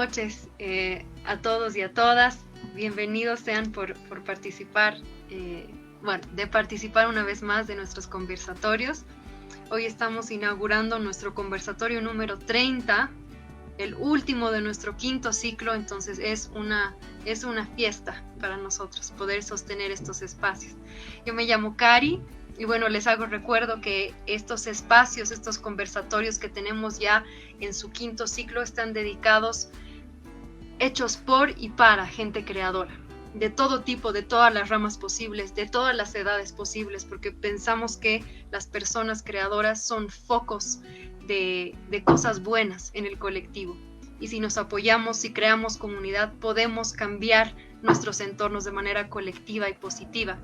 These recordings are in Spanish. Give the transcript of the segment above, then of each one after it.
noches a todos y a todas. Bienvenidos sean por participar, de participar una vez más de nuestros conversatorios. Hoy estamos inaugurando nuestro conversatorio número 30, el último de nuestro quinto ciclo, entonces es una fiesta para nosotros poder sostener estos espacios. Yo me llamo Cari y bueno, les hago recuerdo que estos espacios, estos conversatorios que tenemos ya en su quinto ciclo están dedicados, hechos por y para gente creadora, de todo tipo, de todas las ramas posibles, de todas las edades posibles, porque pensamos que las personas creadoras son focos de cosas buenas en el colectivo. Y si nos apoyamos, si creamos comunidad, podemos cambiar nuestros entornos de manera colectiva y positiva.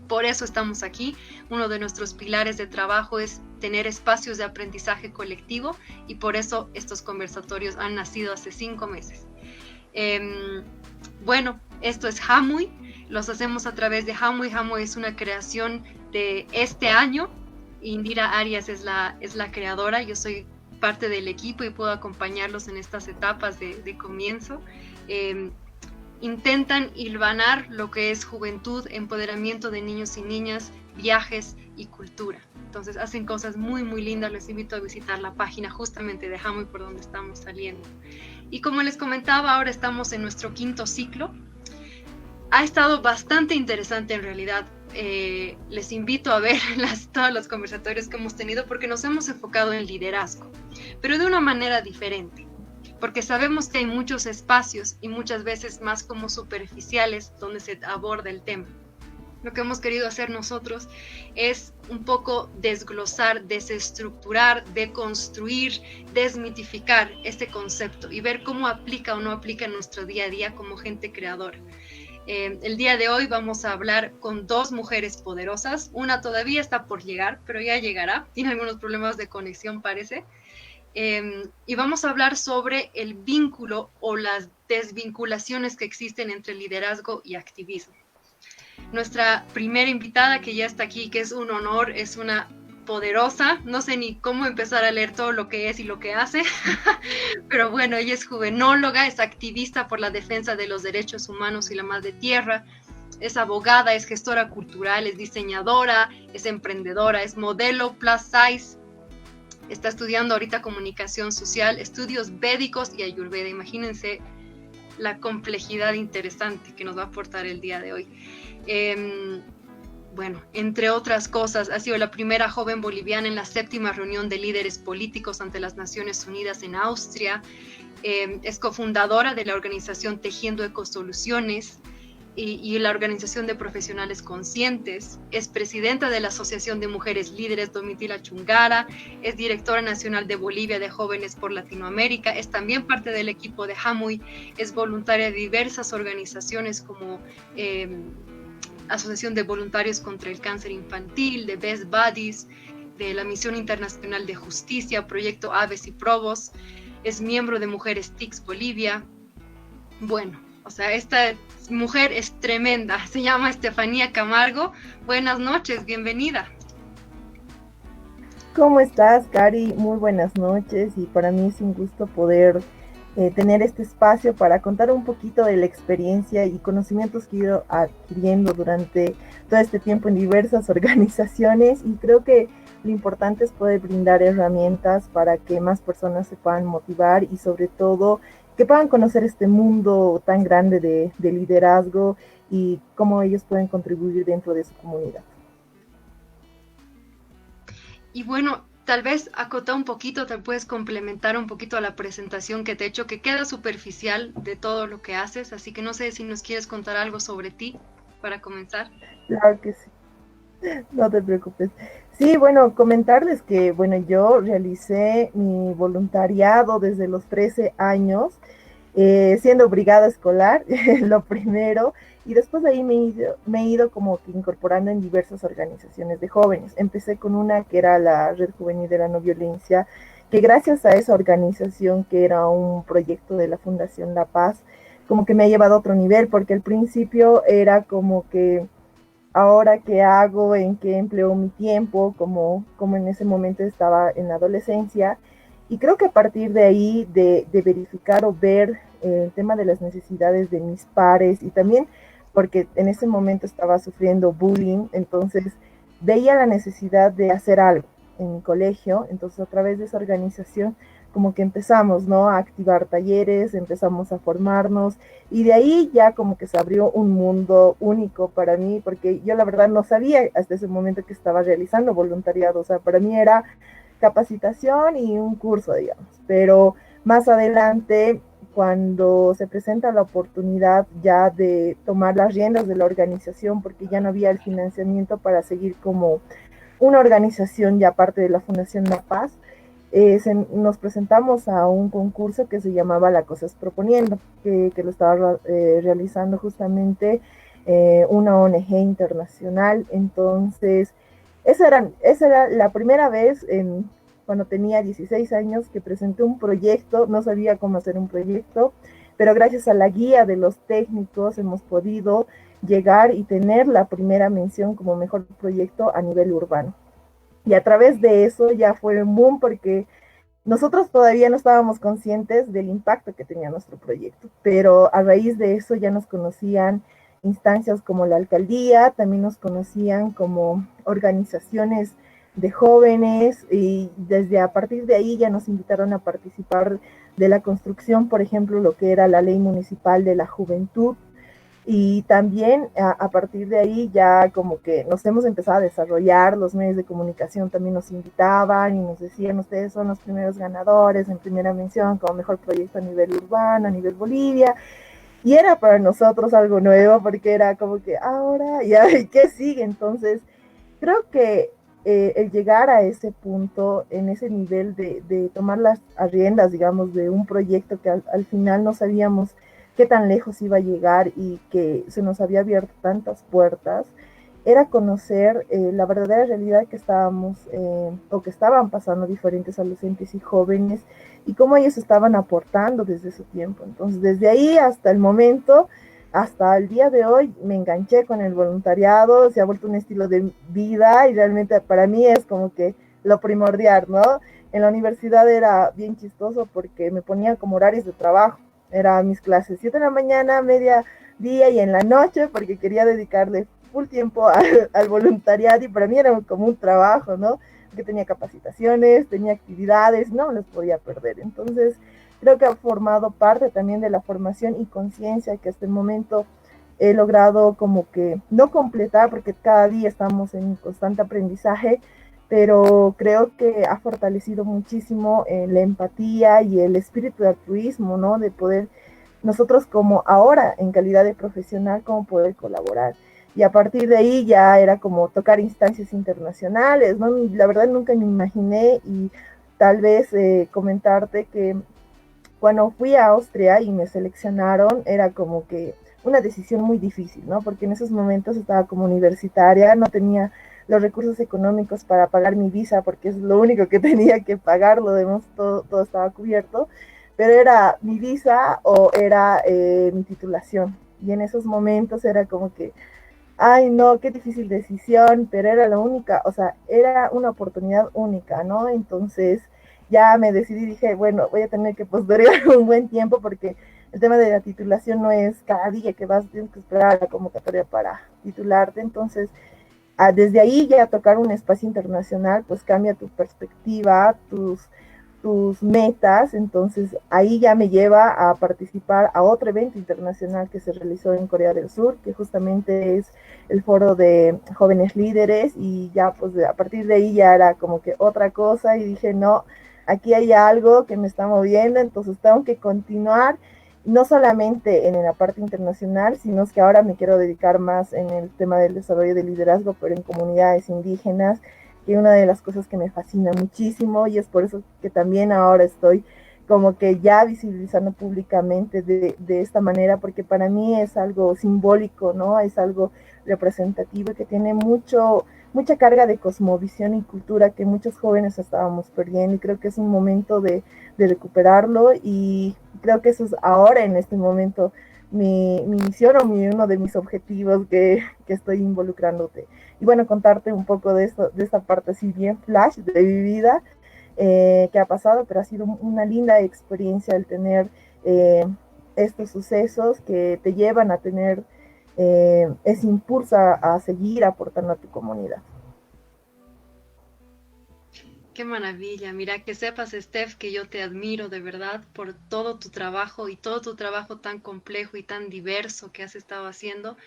Por eso estamos aquí. Uno de nuestros pilares de trabajo es tener espacios de aprendizaje colectivo y por eso estos conversatorios han nacido hace 5 meses. Esto es Hamuy, los hacemos a través de Hamuy. Hamuy es una creación de este año. Indira Arias es la creadora, yo soy parte del equipo y puedo acompañarlos en estas etapas de comienzo. Intentan hilvanar lo que es juventud, empoderamiento de niños y niñas, viajes y cultura. Entonces hacen cosas muy, muy lindas. Les invito a visitar la página justamente de Hamuy por donde estamos saliendo. Y como les comentaba, ahora estamos en nuestro quinto ciclo. Ha estado bastante interesante en realidad. Les invito a ver todos los conversatorios que hemos tenido porque nos hemos enfocado en liderazgo, pero de una manera diferente. Porque sabemos que hay muchos espacios y muchas veces más como superficiales donde se aborda el tema. Lo que hemos querido hacer nosotros es un poco desglosar, desestructurar, deconstruir, desmitificar este concepto y ver cómo aplica o no aplica en nuestro día a día como gente creadora. El día de hoy vamos a hablar con 2 mujeres poderosas. Una todavía está por llegar, pero ya llegará. Tiene algunos problemas de conexión, parece. Y vamos a hablar sobre el vínculo o las desvinculaciones que existen entre liderazgo y activismo. Nuestra primera invitada, que ya está aquí, que es un honor, es una poderosa, no sé ni cómo empezar a leer todo lo que es y lo que hace, pero bueno, ella es juvenóloga, es activista por la defensa de los derechos humanos y la madre tierra, es abogada, es gestora cultural, es diseñadora, es emprendedora, es modelo plus size. Está estudiando ahorita comunicación social, estudios védicos y ayurveda. Imagínense la complejidad interesante que nos va a aportar el día de hoy. Entre otras cosas, ha sido la primera joven boliviana en la 7ª reunión de líderes políticos ante las Naciones Unidas en Austria. Es cofundadora de la organización Tejiendo Ecosoluciones y la Organización de Profesionales Conscientes, es presidenta de la Asociación de Mujeres Líderes Domitila Chungara, es directora nacional de Bolivia de Jóvenes por Latinoamérica, es también parte del equipo de Hamuy, es voluntaria de diversas organizaciones como Asociación de Voluntarios contra el Cáncer Infantil, de Best Buddies, de la Misión Internacional de Justicia, Proyecto Aves y Probos, es miembro de Mujeres TICS Bolivia. Esta mujer es tremenda, se llama Estefanía Camargo. Buenas noches, bienvenida. ¿Cómo estás, Cari? Muy buenas noches y para mí es un gusto poder tener este espacio para contar un poquito de la experiencia y conocimientos que he ido adquiriendo durante todo este tiempo en diversas organizaciones y creo que lo importante es poder brindar herramientas para que más personas se puedan motivar y sobre todo que puedan conocer este mundo tan grande de liderazgo y cómo ellos pueden contribuir dentro de su comunidad. Y bueno, tal vez acotar un poquito, te puedes complementar un poquito a la presentación que te he hecho, que queda superficial de todo lo que haces, así que no sé si nos quieres contar algo sobre ti para comenzar. Claro que sí, no te preocupes. Sí, bueno, comentarles que, yo realicé mi voluntariado desde los 13 años, siendo brigada escolar, lo primero, y después de ahí me he ido como que incorporando en diversas organizaciones de jóvenes. Empecé con una que era la Red Juvenil de la No Violencia, que gracias a esa organización, que era un proyecto de la Fundación La Paz, como que me ha llevado a otro nivel, porque al principio era como que ahora qué hago, en qué empleo mi tiempo, como en ese momento estaba en la adolescencia. Y creo que a partir de ahí, de verificar o ver el tema de las necesidades de mis pares y también porque en ese momento estaba sufriendo bullying, entonces veía la necesidad de hacer algo en mi colegio, entonces a través de esa organización como que empezamos, ¿no? A activar talleres, empezamos a formarnos y de ahí ya como que se abrió un mundo único para mí, porque yo la verdad no sabía hasta ese momento que estaba realizando voluntariado, o sea, para mí era capacitación y un curso, digamos, pero más adelante cuando se presenta la oportunidad ya de tomar las riendas de la organización, porque ya no había el financiamiento para seguir como una organización ya parte de la Fundación La Paz, nos presentamos a un concurso que se llamaba La Cosas Proponiendo, que lo estaba realizando justamente una ONG internacional. Entonces, esa era la primera vez cuando tenía 16 años que presenté un proyecto, no sabía cómo hacer un proyecto, pero gracias a la guía de los técnicos hemos podido llegar y tener la primera mención como mejor proyecto a nivel urbano. Y a través de eso ya fue un boom porque nosotros todavía no estábamos conscientes del impacto que tenía nuestro proyecto, pero a raíz de eso ya nos conocían instancias como la alcaldía, también nos conocían como organizaciones de jóvenes y desde a partir de ahí ya nos invitaron a participar de la construcción, por ejemplo, lo que era la ley municipal de la juventud, y también a partir de ahí ya como que nos hemos empezado a desarrollar, los medios de comunicación también nos invitaban y nos decían, ustedes son los primeros ganadores en primera mención como mejor proyecto a nivel urbano, a nivel Bolivia, y era para nosotros algo nuevo porque era como que ahora, ya, ¿qué sigue? Entonces, creo que el llegar a ese punto, en ese nivel de tomar las riendas, digamos, de un proyecto que al final no sabíamos qué tan lejos iba a llegar y que se nos había abierto tantas puertas, era conocer la verdadera realidad que estábamos o que estaban pasando diferentes adolescentes y jóvenes y cómo ellos estaban aportando desde su tiempo. Entonces, desde ahí hasta el momento, hasta el día de hoy, me enganché con el voluntariado, se ha vuelto un estilo de vida y realmente para mí es como que lo primordial, ¿no? En la universidad era bien chistoso porque me ponían como horarios de trabajo. Eran mis clases 7 de la mañana, media día y en la noche porque quería dedicarle full tiempo al voluntariado y para mí era como un trabajo, ¿no? Que tenía capacitaciones, tenía actividades, no las podía perder. Entonces, creo que ha formado parte también de la formación y conciencia que hasta el momento he logrado como que no completar porque cada día estamos en constante aprendizaje, pero creo que ha fortalecido muchísimo la empatía y el espíritu de altruismo, ¿no? De poder nosotros como ahora en calidad de profesional, cómo poder colaborar. Y a partir de ahí ya era como tocar instancias internacionales, ¿no? La verdad nunca me imaginé y tal vez comentarte que cuando fui a Austria y me seleccionaron era como que una decisión muy difícil, ¿no? Porque en esos momentos estaba como universitaria, no tenía los recursos económicos para pagar mi visa, porque es lo único que tenía que pagar, lo demás todo estaba cubierto, pero era mi visa o era mi titulación. Y en esos momentos era como que, ay no, qué difícil decisión, pero era la única, o sea, era una oportunidad única, ¿no? Entonces ya me decidí, dije, bueno, voy a tener que postergar un buen tiempo porque el tema de la titulación no es cada día que vas, tienes que esperar a la convocatoria para titularte, entonces desde ahí ya tocar un espacio internacional, pues cambia tu perspectiva, tus metas, entonces ahí ya me lleva a participar a otro evento internacional que se realizó en Corea del Sur, que justamente es el foro de jóvenes líderes y ya pues a partir de ahí ya era como que otra cosa y dije, no, aquí hay algo que me está moviendo, entonces tengo que continuar no solamente en la parte internacional, sino que ahora me quiero dedicar más en el tema del desarrollo de liderazgo, pero en comunidades indígenas, que una de las cosas que me fascina muchísimo y es por eso que también ahora estoy como que ya visibilizando públicamente de esta manera, porque para mí es algo simbólico, ¿no? Es algo representativo que tiene mucha carga de cosmovisión y cultura que muchos jóvenes estábamos perdiendo y creo que es un momento de recuperarlo y creo que eso es ahora en este momento mi misión o uno de mis objetivos que estoy involucrándote. Y bueno, contarte un poco de esta parte así bien flash de mi vida. que ha pasado, pero ha sido una linda experiencia el tener estos sucesos que te llevan a tener ese impulso a seguir aportando a tu comunidad. Qué maravilla. Mira, que sepas, Steph, que yo te admiro de verdad por todo tu trabajo y todo tu trabajo tan complejo y tan diverso que has estado haciendo.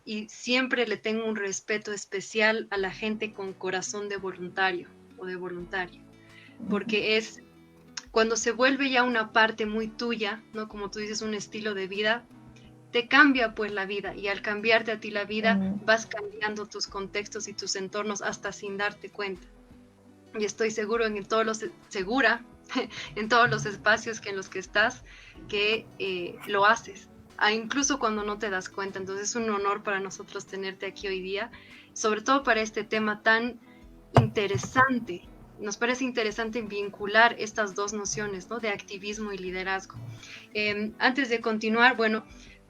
Y siempre le tengo un respeto especial a la gente con corazón de voluntario o de voluntaria, porque es cuando se vuelve ya una parte muy tuya, ¿no? Como tú dices, un estilo de vida, te cambia pues la vida y al cambiarte a ti la vida vas cambiando tus contextos y tus entornos hasta sin darte cuenta. Y estoy seguro en todos los, segura en todos los espacios que en los que estás que lo haces, incluso cuando no te das cuenta. Entonces es un honor para nosotros tenerte aquí hoy día, sobre todo para este tema tan interesante. Nos parece interesante vincular estas dos nociones, ¿no? De activismo y liderazgo. Antes de continuar, bueno,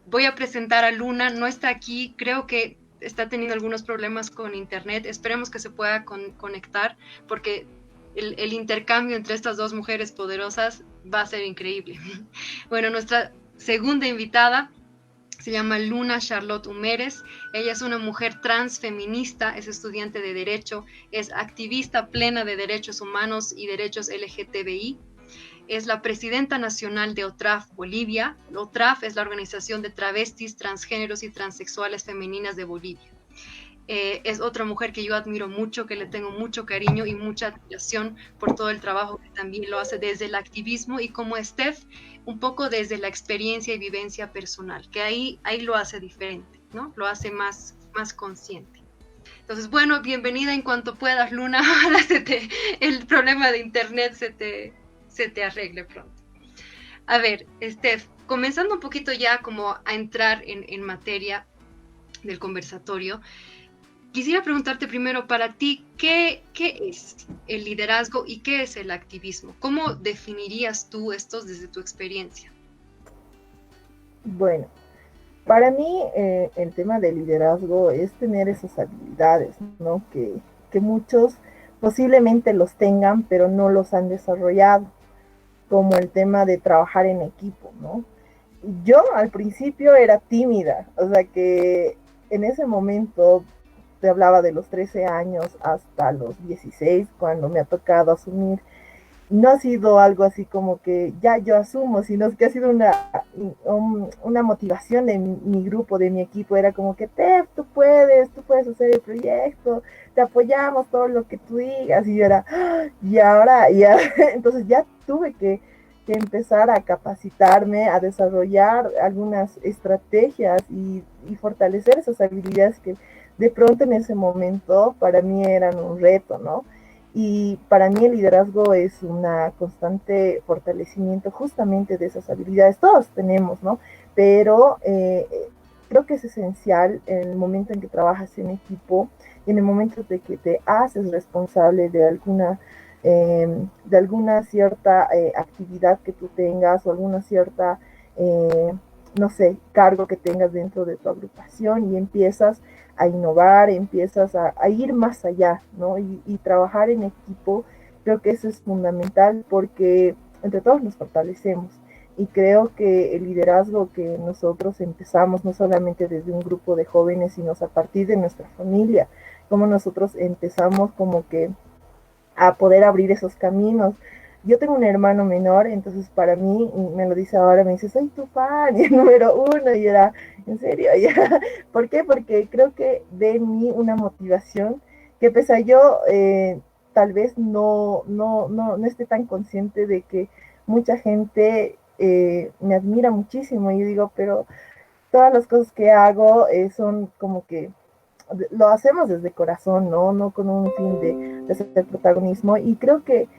voy a presentar a Luna, no está aquí, creo que está teniendo algunos problemas con internet, esperemos que se pueda conectar porque el intercambio entre estas dos mujeres poderosas va a ser increíble. Bueno, nuestra segunda invitada se llama Luna Charlotte Humérez. Ella es una mujer transfeminista, es estudiante de Derecho, es activista plena de derechos humanos y derechos LGTBI. Es la presidenta nacional de OTRAF Bolivia. OTRAF es la organización de travestis, transgéneros y transexuales femeninas de Bolivia. Es otra mujer que yo admiro mucho, que le tengo mucho cariño y mucha admiración por todo el trabajo que también lo hace desde el activismo y como Steph, un poco desde la experiencia y vivencia personal, que ahí lo hace diferente, ¿no? Lo hace más consciente. Entonces, bueno, bienvenida en cuanto puedas, Luna. Ojalá el problema de internet se te arregle pronto. A ver, Steph, comenzando un poquito ya como a entrar en materia del conversatorio, quisiera preguntarte primero para ti, ¿qué es el liderazgo y qué es el activismo? ¿Cómo definirías tú estos desde tu experiencia? Bueno, para mí el tema del liderazgo es tener esas habilidades, ¿no? Que muchos posiblemente los tengan, pero no los han desarrollado, como el tema de trabajar en equipo, ¿no? Yo al principio era tímida, o sea que en ese momento te hablaba de los 13 años hasta los 16, cuando me ha tocado asumir, no ha sido algo así como que ya yo asumo, sino que ha sido una motivación de mi grupo, de mi equipo, era como que tú puedes hacer el proyecto, te apoyamos todo lo que tú digas, y yo era, y ahora, ya, entonces ya tuve que empezar a capacitarme, a desarrollar algunas estrategias y fortalecer esas habilidades que de pronto en ese momento para mí eran un reto, ¿no? Y para mí el liderazgo es una constante fortalecimiento justamente de esas habilidades. Todos tenemos, ¿no? Pero creo que es esencial en el momento en que trabajas en equipo, en el momento de que te haces responsable de alguna cierta actividad que tú tengas o alguna cierta, no sé, cargo que tengas dentro de tu agrupación y empiezas a innovar, empiezas a ir más allá, ¿no? Y trabajar en equipo, creo que eso es fundamental porque entre todos nos fortalecemos. Y creo que el liderazgo que nosotros empezamos, no solamente desde un grupo de jóvenes, sino a partir de nuestra familia, como nosotros empezamos como que a poder abrir esos caminos. Yo tengo un hermano menor, entonces para mí, me lo dice ahora, me dice, soy tu fan, y el número uno, y era, ¿en serio? ¿Ya? ¿Por qué? Porque creo que de mí una motivación que pese a yo tal vez no esté tan consciente de que mucha gente me admira muchísimo, y yo digo, pero todas las cosas que hago son como que lo hacemos desde corazón, ¿no? No con un fin de ser protagonismo. Y creo que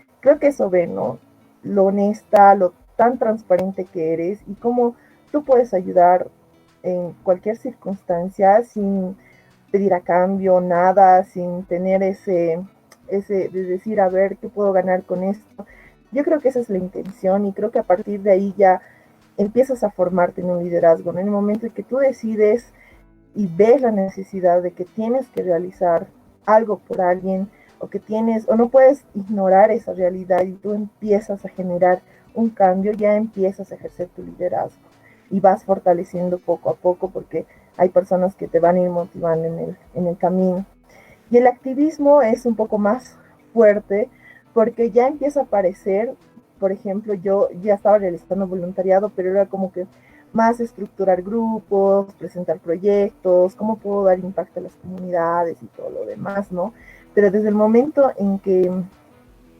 eso ve, ¿no? Lo honesta, lo tan transparente que eres y cómo tú puedes ayudar en cualquier circunstancia sin pedir a cambio nada, sin tener ese de decir, a ver, ¿qué puedo ganar con esto? Yo creo que esa es la intención y creo que a partir de ahí ya empiezas a formarte en un liderazgo, ¿no? En el momento en que tú decides y ves la necesidad de que tienes que realizar algo por alguien, o que tienes, o no puedes ignorar esa realidad y tú empiezas a generar un cambio, ya empiezas a ejercer tu liderazgo y vas fortaleciendo poco a poco porque hay personas que te van a ir motivando en el camino. Y el activismo es un poco más fuerte porque ya empieza a aparecer, por ejemplo, yo ya estaba realizando voluntariado, pero era como que más estructurar grupos, presentar proyectos, cómo puedo dar impacto a las comunidades y todo lo demás, ¿no? Pero desde el momento en que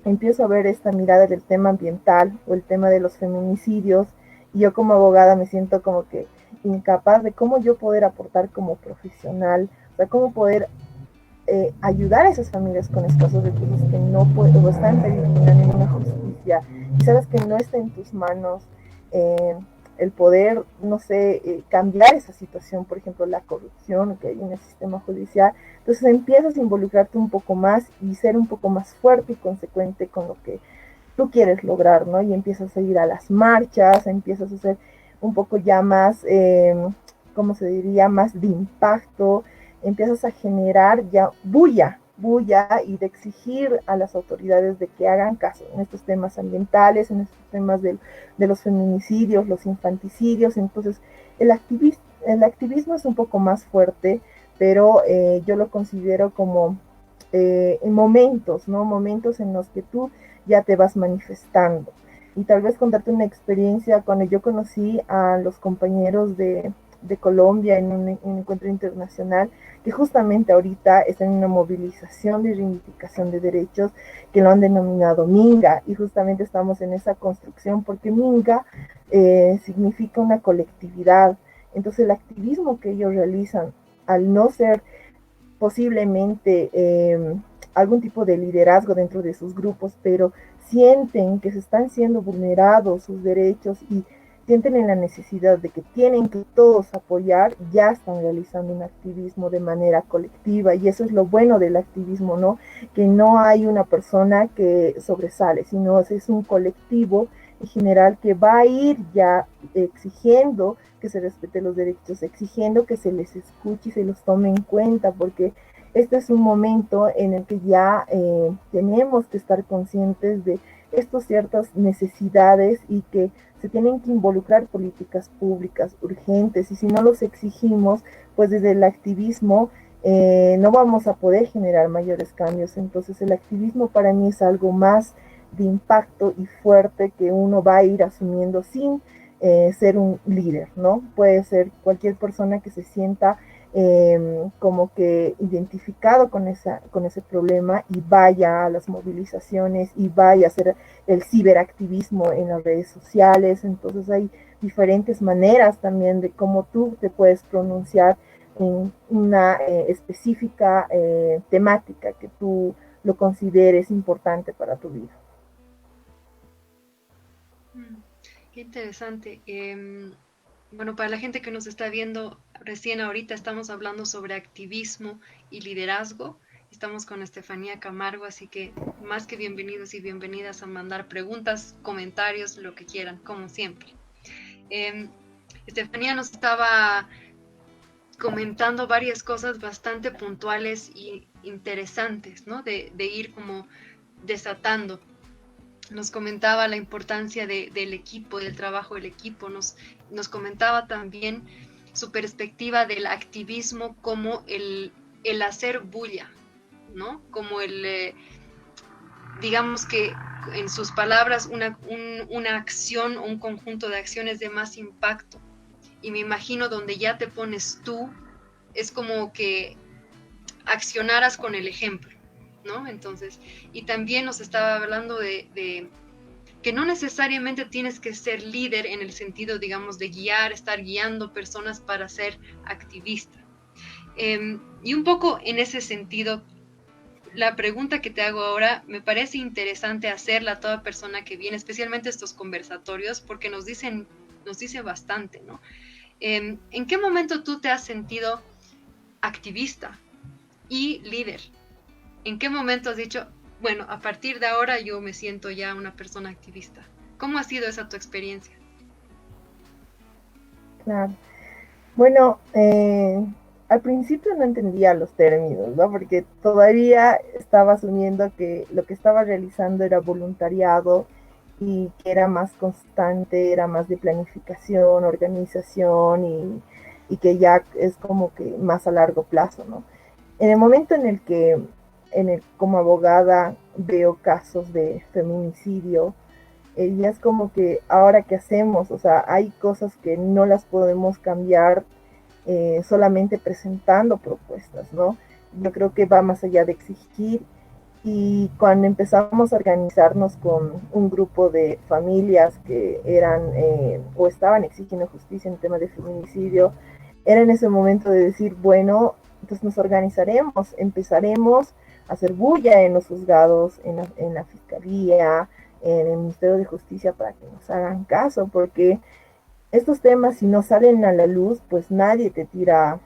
empiezo a ver esta mirada del tema ambiental o el tema de los feminicidios, y yo como abogada me siento como que incapaz de cómo yo poder aportar como profesional, o sea, cómo poder ayudar a esas familias con escasos recursos que no pueden o están peregrinando en una justicia y sabes que no está en tus manos eh, el poder, no sé, cambiar esa situación, por ejemplo, la corrupción que hay en el sistema judicial. Entonces empiezas a involucrarte un poco más y ser un poco más fuerte y consecuente con lo que tú quieres lograr, ¿no? Y empiezas a ir a las marchas, empiezas a hacer un poco ya más, ¿cómo se diría?, más de impacto, empiezas a generar ya bulla y de exigir a las autoridades de que hagan caso en estos temas ambientales, en estos temas de los feminicidios, los infanticidios. Entonces, el activismo es un poco más fuerte, pero yo lo considero como en momentos, ¿no? Momentos en los que tú ya te vas manifestando. Y tal vez contarte una experiencia cuando yo conocí a los compañeros de Colombia en un encuentro internacional que justamente ahorita están en una movilización de reivindicación de derechos que lo han denominado Minga, y justamente estamos en esa construcción porque Minga significa una colectividad. Entonces el activismo que ellos realizan, al no ser posiblemente algún tipo de liderazgo dentro de sus grupos, pero sienten que se están siendo vulnerados sus derechos y sienten en la necesidad de que tienen que todos apoyar, ya están realizando un activismo de manera colectiva, y eso es lo bueno del activismo, ¿no? Que no hay una persona que sobresale, sino es un colectivo en general que va a ir ya exigiendo que se respeten los derechos, exigiendo que se les escuche y se los tome en cuenta, porque este es un momento en el que ya tenemos que estar conscientes de estas ciertas necesidades y que se tienen que involucrar políticas públicas urgentes, y si no los exigimos, pues desde el activismo no vamos a poder generar mayores cambios. Entonces el activismo para mí es algo más de impacto y fuerte que uno va a ir asumiendo sin ser un líder, ¿no? Puede ser cualquier persona que se sienta como que identificado con ese problema y vaya a las movilizaciones y vaya a hacer el ciberactivismo en las redes sociales. Entonces hay diferentes maneras también de cómo tú te puedes pronunciar en una específica temática que tú lo consideres importante para tu vida. Qué interesante. Bueno, para la gente que nos está viendo recién ahorita, estamos hablando sobre activismo y liderazgo. Estamos con Estefanía Camargo, así que más que bienvenidos y bienvenidas a mandar preguntas, comentarios, lo que quieran, como siempre. Eh, Estefanía nos estaba comentando varias cosas bastante puntuales y interesantes, ¿no? De ir como desatando. Nos comentaba la importancia del equipo, del trabajo del equipo, nos comentaba también su perspectiva del activismo como el hacer bulla, ¿no? Como digamos que en sus palabras, una acción o un conjunto de acciones de más impacto. Y me imagino donde ya te pones tú, es como que accionaras con el ejemplo, ¿no? Entonces, y también nos estaba hablando de que no necesariamente tienes que ser líder en el sentido, digamos, de guiar, estar guiando personas para ser activista. Y un poco en ese sentido, la pregunta que te hago ahora me parece interesante hacerla a toda persona que viene, especialmente estos conversatorios, porque nos dice bastante, ¿no? ¿En qué momento tú te has sentido activista y líder? ¿En qué momento has dicho, bueno, a partir de ahora yo me siento ya una persona activista? ¿Cómo ha sido esa tu experiencia? Claro. Bueno, al principio no entendía los términos, ¿no? Porque todavía estaba asumiendo que lo que estaba realizando era voluntariado y que era más constante, era más de planificación, organización y que ya es como que más a largo plazo, ¿no? En el momento en el que como abogada veo casos de feminicidio, ya es como que ahora qué hacemos, o sea, hay cosas que no las podemos cambiar solamente presentando propuestas, ¿no? Yo creo que va más allá de exigir y cuando empezamos a organizarnos con un grupo de familias que eran o estaban exigiendo justicia en el tema de feminicidio, era en ese momento de decir, bueno, entonces nos organizaremos, empezaremos a hacer bulla en los juzgados, en la fiscalía, en el Ministerio de Justicia para que nos hagan caso, porque estos temas si no salen a la luz, pues nadie te tira,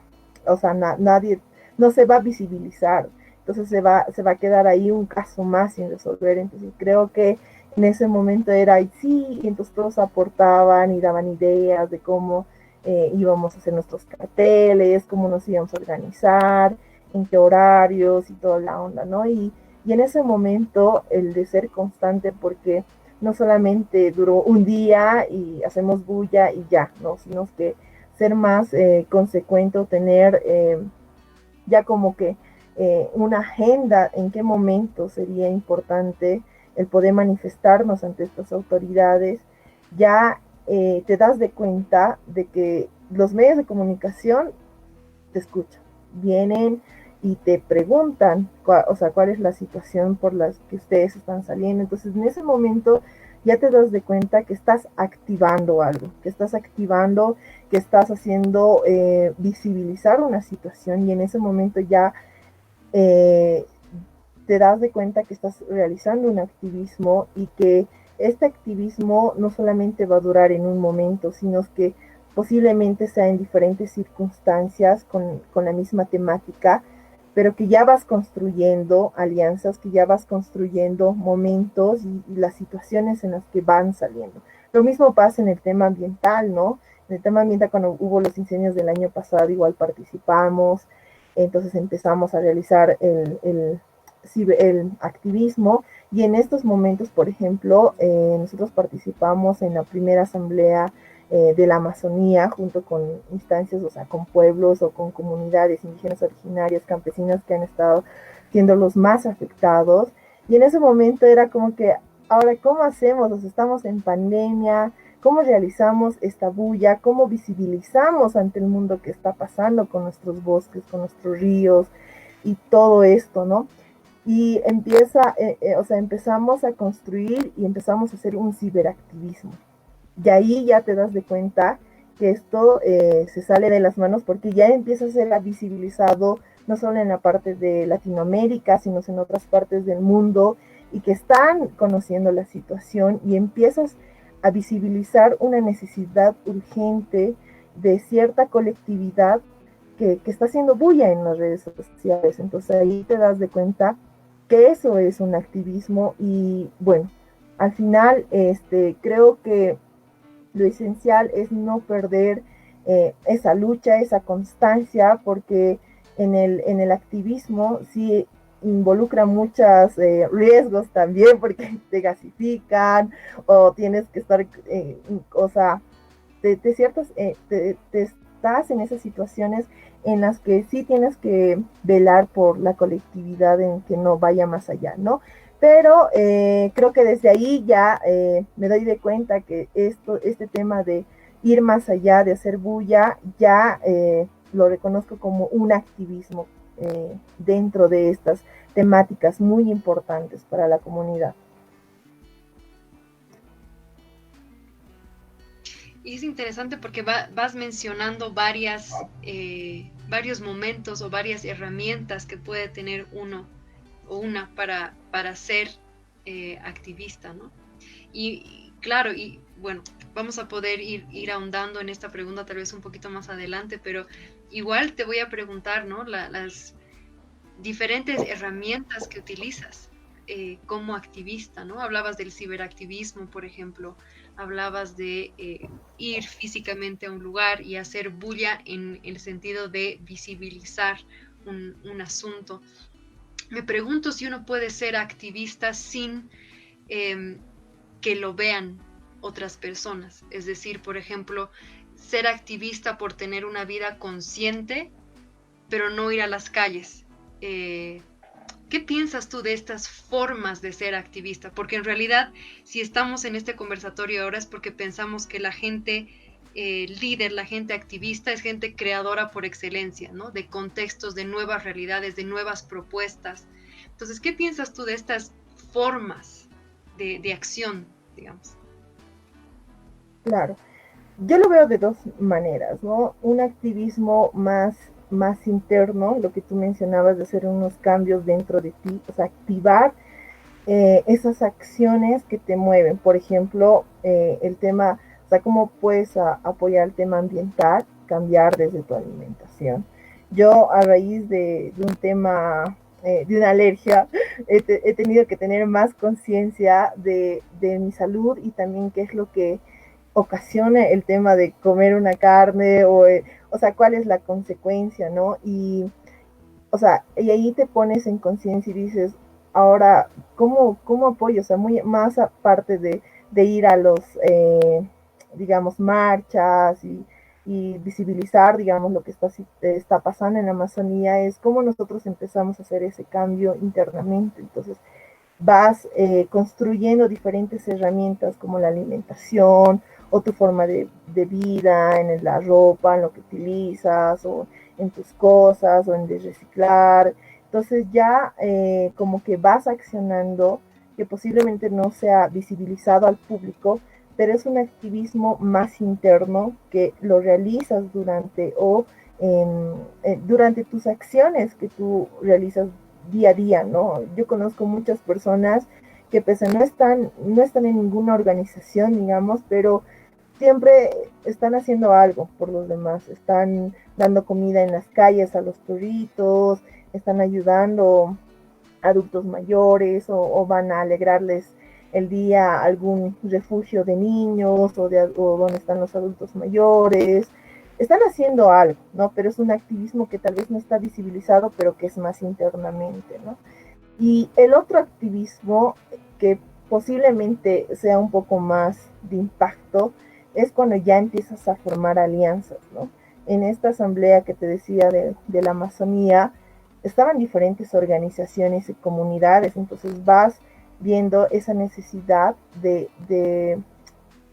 o sea, nadie, no se va a visibilizar, entonces se va a quedar ahí un caso más sin resolver, entonces creo que en ese momento era, y sí, y entonces todos aportaban y daban ideas de cómo íbamos a hacer nuestros carteles, cómo nos íbamos a organizar, en qué horarios y toda la onda, ¿no? Y en ese momento el de ser constante, porque no solamente duró un día y hacemos bulla y ya, ¿no? Sino que ser más consecuente o tener ya como que una agenda en qué momento sería importante el poder manifestarnos ante estas autoridades, ya te das de cuenta de que los medios de comunicación te escuchan, vienen y te preguntan, o sea, cuál es la situación por la que ustedes están saliendo. Entonces, en ese momento ya te das de cuenta que estás activando algo, que estás haciendo visibilizar una situación y en ese momento ya eh, te das de cuenta que estás realizando un activismo y que este activismo no solamente va a durar en un momento, sino que posiblemente sea en diferentes circunstancias con la misma temática, pero que ya vas construyendo alianzas, que ya vas construyendo momentos y las situaciones en las que van saliendo. Lo mismo pasa en el tema ambiental, ¿no? En el tema ambiental, cuando hubo los incendios del año pasado, igual participamos, entonces empezamos a realizar el activismo y en estos momentos, por ejemplo, nosotros participamos en la primera asamblea de la Amazonía junto con instancias, o sea, con pueblos o con comunidades indígenas originarias, campesinas que han estado siendo los más afectados. Y en ese momento era como que, ahora, ¿cómo hacemos? O sea, estamos en pandemia, ¿cómo realizamos esta bulla? ¿Cómo visibilizamos ante el mundo qué está pasando con nuestros bosques, con nuestros ríos y todo esto, ¿no? Y o sea, empezamos a construir y empezamos a hacer un ciberactivismo. Y ahí ya te das de cuenta que esto se sale de las manos porque ya empieza a ser visibilizado no solo en la parte de Latinoamérica, sino en otras partes del mundo y que están conociendo la situación y empiezas a visibilizar una necesidad urgente de cierta colectividad que está haciendo bulla en las redes sociales. Entonces ahí te das de cuenta que eso es un activismo y bueno, al final creo que lo esencial es no perder esa lucha, esa constancia, porque en el activismo sí involucra muchos riesgos también, porque te gasifican o tienes que estar, o sea, te estás en esas situaciones en las que sí tienes que velar por la colectividad en que no vaya más allá, ¿no? Pero creo que desde ahí ya me doy de cuenta que este tema de ir más allá, de hacer bulla, ya lo reconozco como un activismo dentro de estas temáticas muy importantes para la comunidad. Y es interesante porque vas mencionando varios momentos o varias herramientas que puede tener uno o una para ser activista, ¿no? Y claro, y bueno, vamos a poder ir ahondando en esta pregunta tal vez un poquito más adelante, pero igual te voy a preguntar, ¿no? Las diferentes herramientas que utilizas como activista, ¿no? Hablabas del ciberactivismo, por ejemplo. hablabas de ir físicamente a un lugar y hacer bulla en el sentido de visibilizar un asunto. Me pregunto si uno puede ser activista sin que lo vean otras personas. Es decir, por ejemplo, ser activista por tener una vida consciente, pero no ir a las calles. ¿Qué piensas tú de estas formas de ser activista? Porque en realidad, si estamos en este conversatorio ahora es porque pensamos que la gente líder, la gente activista, es gente creadora por excelencia, ¿no? De contextos, de nuevas realidades, de nuevas propuestas. Entonces, ¿qué piensas tú de estas formas de acción, digamos? Claro. Yo lo veo de dos maneras, ¿no? Un activismo más interno, lo que tú mencionabas de hacer unos cambios dentro de ti, o sea, activar esas acciones que te mueven. Por ejemplo, el tema, o sea, cómo puedes apoyar el tema ambiental, cambiar desde tu alimentación. Yo a raíz de un tema, de una alergia, he tenido que tener más conciencia de mi salud y también qué es lo que ocasiona el tema de comer una carne o sea, cuál es la consecuencia, ¿no? Y, o sea, y ahí te pones en conciencia y dices, ahora, ¿cómo apoyo? O sea, muy más aparte de ir a los, digamos, marchas y visibilizar, digamos, lo que está pasando en la Amazonía, es cómo nosotros empezamos a hacer ese cambio internamente. Entonces, vas construyendo diferentes herramientas como la alimentación o tu forma de vida, en la ropa, en lo que utilizas o en tus cosas o en de reciclar. Entonces ya como que vas accionando que posiblemente no sea visibilizado al público, pero es un activismo más interno que lo realizas durante tus acciones que tú realizas día a día, ¿no? Yo conozco muchas personas que pese a no están en ninguna organización, digamos, pero siempre están haciendo algo por los demás, están dando comida en las calles a los perritos, están ayudando a adultos mayores o van a alegrarles el día a algún refugio de niños o donde están los adultos mayores. Están haciendo algo, ¿no? Pero es un activismo que tal vez no está visibilizado, pero que es más internamente, ¿no? Y el otro activismo que posiblemente sea un poco más de impacto es cuando ya empiezas a formar alianzas, ¿no? En esta asamblea que te decía de la Amazonía, estaban diferentes organizaciones y comunidades, entonces vas viendo esa necesidad de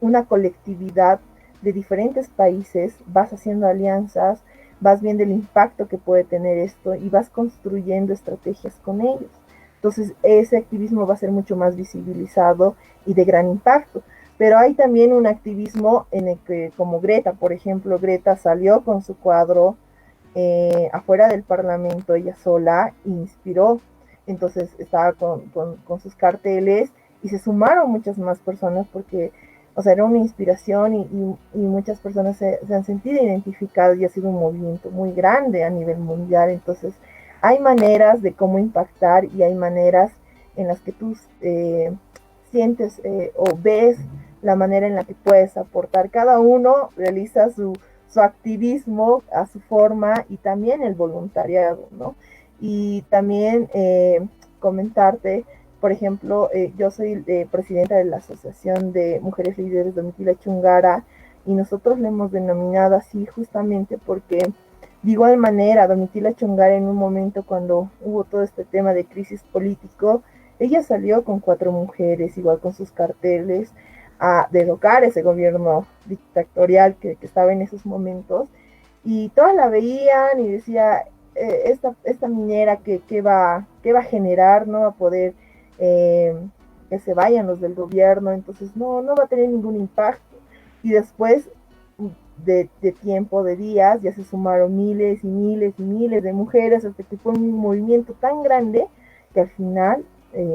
una colectividad de diferentes países, vas haciendo alianzas, vas viendo el impacto que puede tener esto y vas construyendo estrategias con ellos. Entonces, ese activismo va a ser mucho más visibilizado y de gran impacto. Pero hay también un activismo en el que, como Greta, por ejemplo, Greta salió con su cuadro afuera del Parlamento, ella sola, inspiró. Entonces, estaba con sus carteles y se sumaron muchas más personas porque, o sea, era una inspiración y muchas personas se han sentido identificadas y ha sido un movimiento muy grande a nivel mundial. Entonces, hay maneras de cómo impactar y hay maneras en las que tú sientes o ves la manera en la que puedes aportar. Cada uno realiza su activismo a su forma y también el voluntariado, ¿no? Y también comentarte, por ejemplo, yo soy presidenta de la Asociación de Mujeres Líderes Domitila Chungara y nosotros le hemos denominado así justamente porque de igual manera Domitila Chungara en un momento cuando hubo todo este tema de crisis político, ella salió con 4 mujeres, igual con sus carteles, a derrocar ese gobierno dictatorial que estaba en esos momentos y todas la veían y decía, esta minera que va a generar, no va a poder eh, que se vayan los del gobierno, entonces no va a tener ningún impacto. Y después de tiempo, de días, ya se sumaron miles y miles y miles de mujeres hasta que fue un movimiento tan grande que al final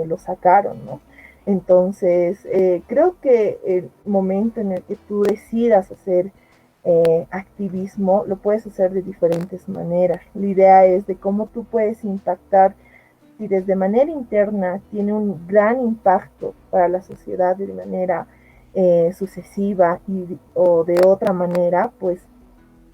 lo sacaron, ¿no? Entonces, creo que el momento en el que tú decidas hacer activismo, lo puedes hacer de diferentes maneras. La idea es de cómo tú puedes impactar si desde manera interna tiene un gran impacto para la sociedad de manera sucesiva o de otra manera, pues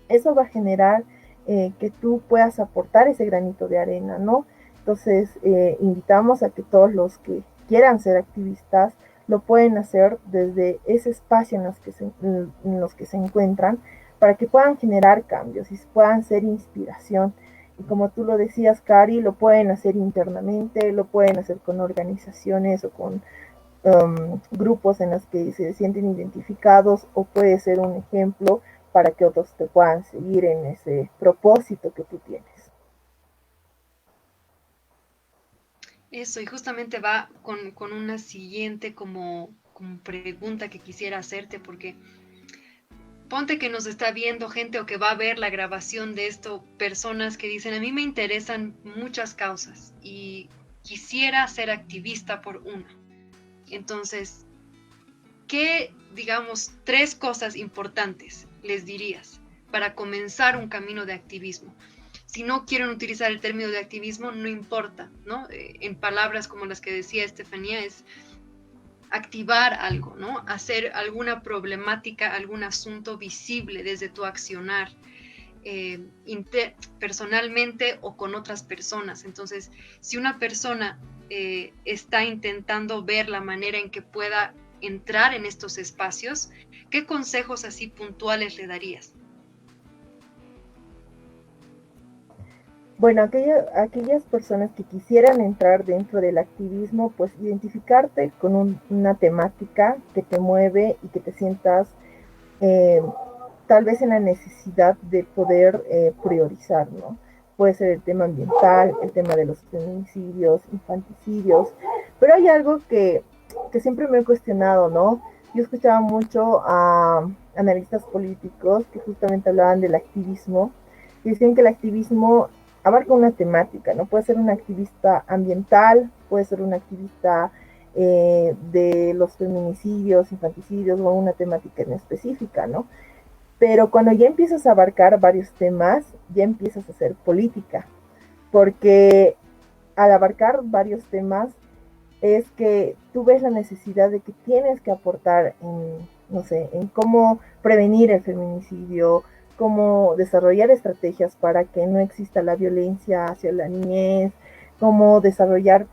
eso va a generar que tú puedas aportar ese granito de arena, ¿no? Entonces, invitamos a que todos los que quieran ser activistas lo pueden hacer desde ese espacio en los que se encuentran para que puedan generar cambios y puedan ser inspiración. Y como tú lo decías, Cari, lo pueden hacer internamente, lo pueden hacer con organizaciones o con grupos en los que se sienten identificados, o puede ser un ejemplo para que otros te puedan seguir en ese propósito que tú tienes. Eso, y justamente va con una siguiente como pregunta que quisiera hacerte, porque ponte que nos está viendo gente o que va a ver la grabación de esto, personas que dicen, a mí me interesan muchas causas y quisiera ser activista por una. Entonces, ¿qué, digamos, tres cosas importantes les dirías para comenzar un camino de activismo? Si no quieren utilizar el término de activismo, no importa, ¿no? En palabras como las que decía Estefanía, es activar algo, ¿no? Hacer alguna problemática, algún asunto visible desde tu accionar, personalmente o con otras personas. Entonces, si una persona está intentando ver la manera en que pueda entrar en estos espacios, ¿qué consejos así puntuales le darías? Bueno, aquellas personas que quisieran entrar dentro del activismo, pues identificarte con una temática que te mueve y que te sientas eh, tal vez en la necesidad de poder priorizar, ¿no? Puede ser el tema ambiental, el tema de los feminicidios, infanticidios, pero hay algo que siempre me he cuestionado, ¿no? Yo escuchaba mucho a analistas políticos que justamente hablaban del activismo y decían que el activismo abarca una temática, ¿no? Puede ser un activista ambiental, puede ser un activista de los feminicidios, infanticidios o una temática en específica, ¿no? Pero cuando ya empiezas a abarcar varios temas, ya empiezas a hacer política, porque al abarcar varios temas es que tú ves la necesidad de que tienes que aportar en, no sé, en cómo prevenir el feminicidio, cómo desarrollar estrategias para que no exista la violencia hacia la niñez, cómo desarrollar,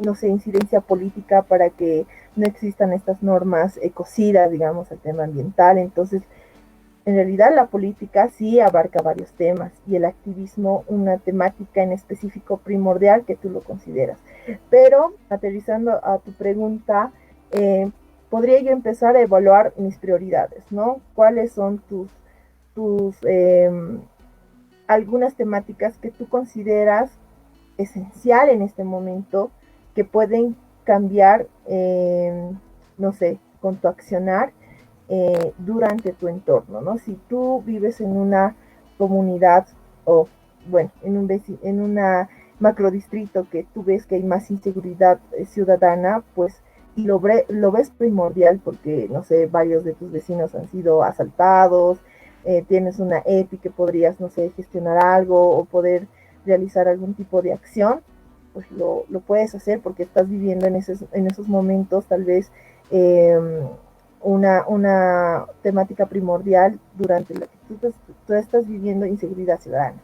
no sé, incidencia política para que no existan estas normas ecocidas, digamos, al tema ambiental. Entonces, en realidad la política sí abarca varios temas y el activismo una temática en específico primordial que tú lo consideras. Pero aterrizando a tu pregunta, podría yo empezar a evaluar mis prioridades, ¿no? ¿Cuáles son tus algunas temáticas que tú consideras esencial en este momento que pueden cambiar, no sé, con tu accionar durante tu entorno, ¿no? Si tú vives en una comunidad o, bueno, en una macrodistrito que tú ves que hay más inseguridad ciudadana, pues, y lo ves primordial porque, no sé, varios de tus vecinos han sido asaltados, tienes una EPI que podrías, no sé, gestionar algo o poder realizar algún tipo de acción, pues lo puedes hacer porque estás viviendo en esos momentos tal vez una temática primordial durante la que tú estás viviendo inseguridad ciudadana.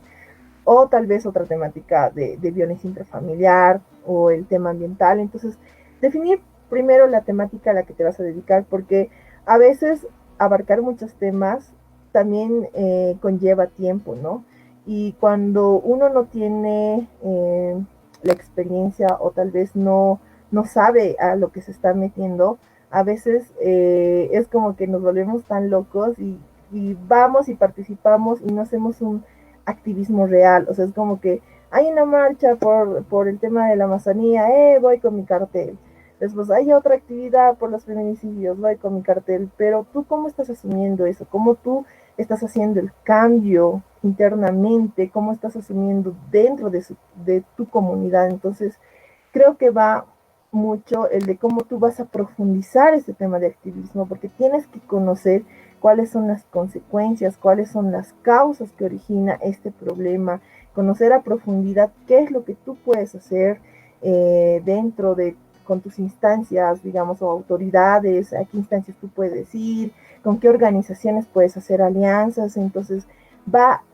O tal vez otra temática de violencia intrafamiliar o el tema ambiental. Entonces, definir primero la temática a la que te vas a dedicar, porque a veces abarcar muchos temas también conlleva tiempo, ¿no? Y cuando uno no tiene la experiencia o tal vez no sabe a lo que se está metiendo, a veces es como que nos volvemos tan locos y vamos y participamos y no hacemos un activismo real. O sea, es como que hay una marcha por el tema de la Amazonía, voy con mi cartel. Después hay otra actividad por los feminicidios, voy con mi cartel. Pero tú, ¿cómo estás asumiendo eso? ¿Cómo tú estás haciendo el cambio internamente? ¿Cómo estás asumiendo dentro de tu comunidad? Entonces, creo que va mucho el de cómo tú vas a profundizar este tema de activismo, porque tienes que conocer cuáles son las consecuencias, cuáles son las causas que origina este problema, conocer a profundidad qué es lo que tú puedes hacer dentro con tus instancias, digamos, o autoridades, a qué instancias tú puedes ir, con qué organizaciones puedes hacer alianzas. Entonces,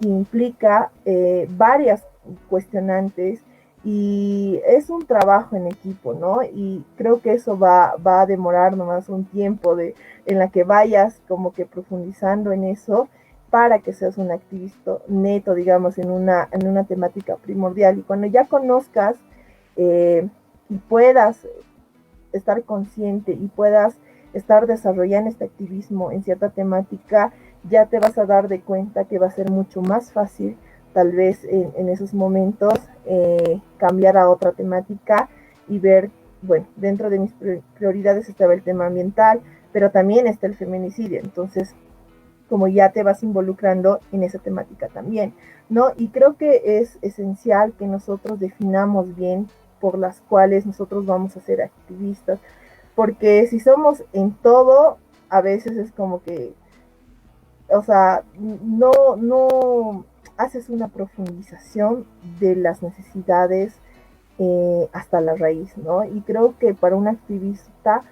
implica varias cuestionantes y es un trabajo en equipo, ¿no? Y creo que eso va a demorar nomás un tiempo en la que vayas como que profundizando en eso para que seas un activista neto, digamos, en una temática primordial. Y cuando ya conozcas y puedas estar consciente y puedas estar desarrollando este activismo en cierta temática, ya te vas a dar de cuenta que va a ser mucho más fácil, tal vez en esos momentos, cambiar a otra temática y ver, bueno, dentro de mis prioridades estaba el tema ambiental, pero también está el feminicidio. Entonces, como ya te vas involucrando en esa temática también, ¿no? Y creo que es esencial que nosotros definamos bien por las cuales nosotros vamos a ser activistas, porque si somos en todo, a veces es como que, o sea, no haces una profundización de las necesidades hasta la raíz, ¿no? Y creo que para un activista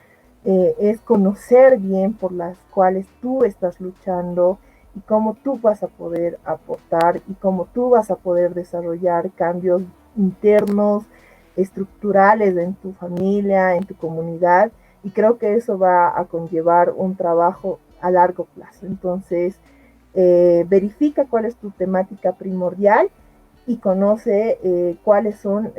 es conocer bien por las cuales tú estás luchando y cómo tú vas a poder aportar y cómo tú vas a poder desarrollar cambios internos, estructurales en tu familia, en tu comunidad, y creo que eso va a conllevar un trabajo a largo plazo. Entonces, verifica cuál es tu temática primordial y conoce cuáles son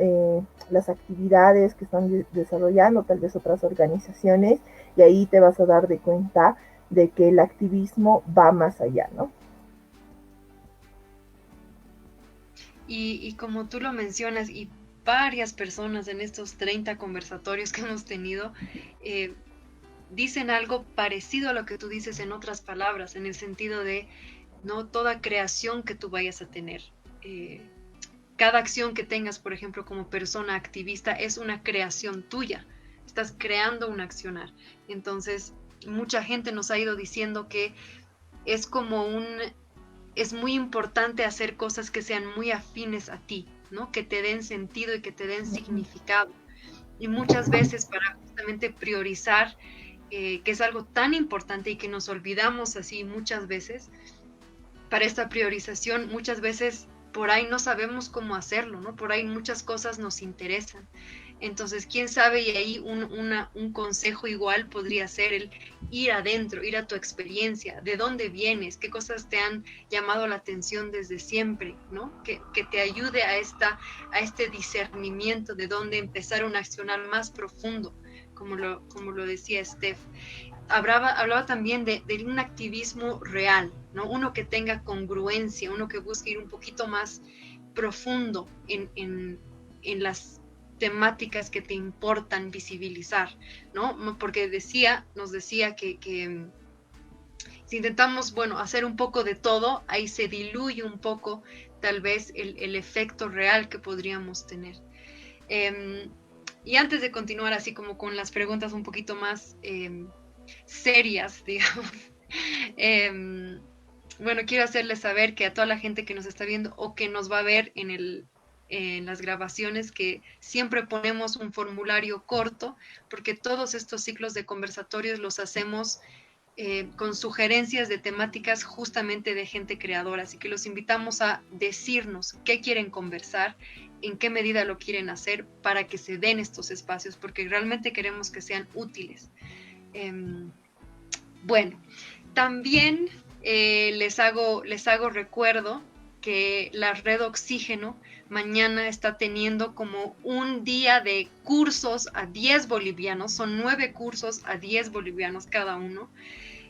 las actividades que están desarrollando tal vez otras organizaciones, y ahí te vas a dar de cuenta de que el activismo va más allá, ¿no? Y como tú lo mencionas, y varias personas en estos 30 conversatorios que hemos tenido, eh, dicen algo parecido a lo que tú dices en otras palabras, en el sentido de no toda creación que tú vayas a tener. Eh, Cada acción que tengas, por ejemplo, como persona activista, es una creación tuya. Estás creando un accionar. Entonces, mucha gente nos ha ido diciendo que es como es muy importante hacer cosas que sean muy afines a ti, ¿no? Que te den sentido y que te den significado. Y muchas veces para justamente priorizar, que es algo tan importante y que nos olvidamos así muchas veces, para esta priorización muchas veces por ahí no sabemos cómo hacerlo, ¿no? Por ahí muchas cosas nos interesan. Entonces, quién sabe, y ahí un consejo igual podría ser el ir adentro, ir a tu experiencia, de dónde vienes, qué cosas te han llamado la atención desde siempre, ¿no? Que te ayude a este discernimiento de dónde empezar un accionar más profundo, como lo decía Steph. Hablaba también de un activismo real, ¿no? Uno que tenga congruencia, uno que busque ir un poquito más profundo en las temáticas que te importan visibilizar, ¿no? Porque nos decía que si intentamos, bueno, hacer un poco de todo, ahí se diluye un poco tal vez el efecto real que podríamos tener. Y antes de continuar así como con las preguntas un poquito más serias, digamos, bueno, quiero hacerles saber que a toda la gente que nos está viendo o que nos va a ver en las grabaciones, que siempre ponemos un formulario corto, porque todos estos ciclos de conversatorios los hacemos con sugerencias de temáticas justamente de gente creadora, así que los invitamos a decirnos qué quieren conversar, en qué medida lo quieren hacer para que se den estos espacios, porque realmente queremos que sean útiles. Bueno, también les hago recuerdo que la Red Oxígeno mañana está teniendo como un día de cursos a 10 bolivianos, son 9 cursos a 10 bolivianos cada uno,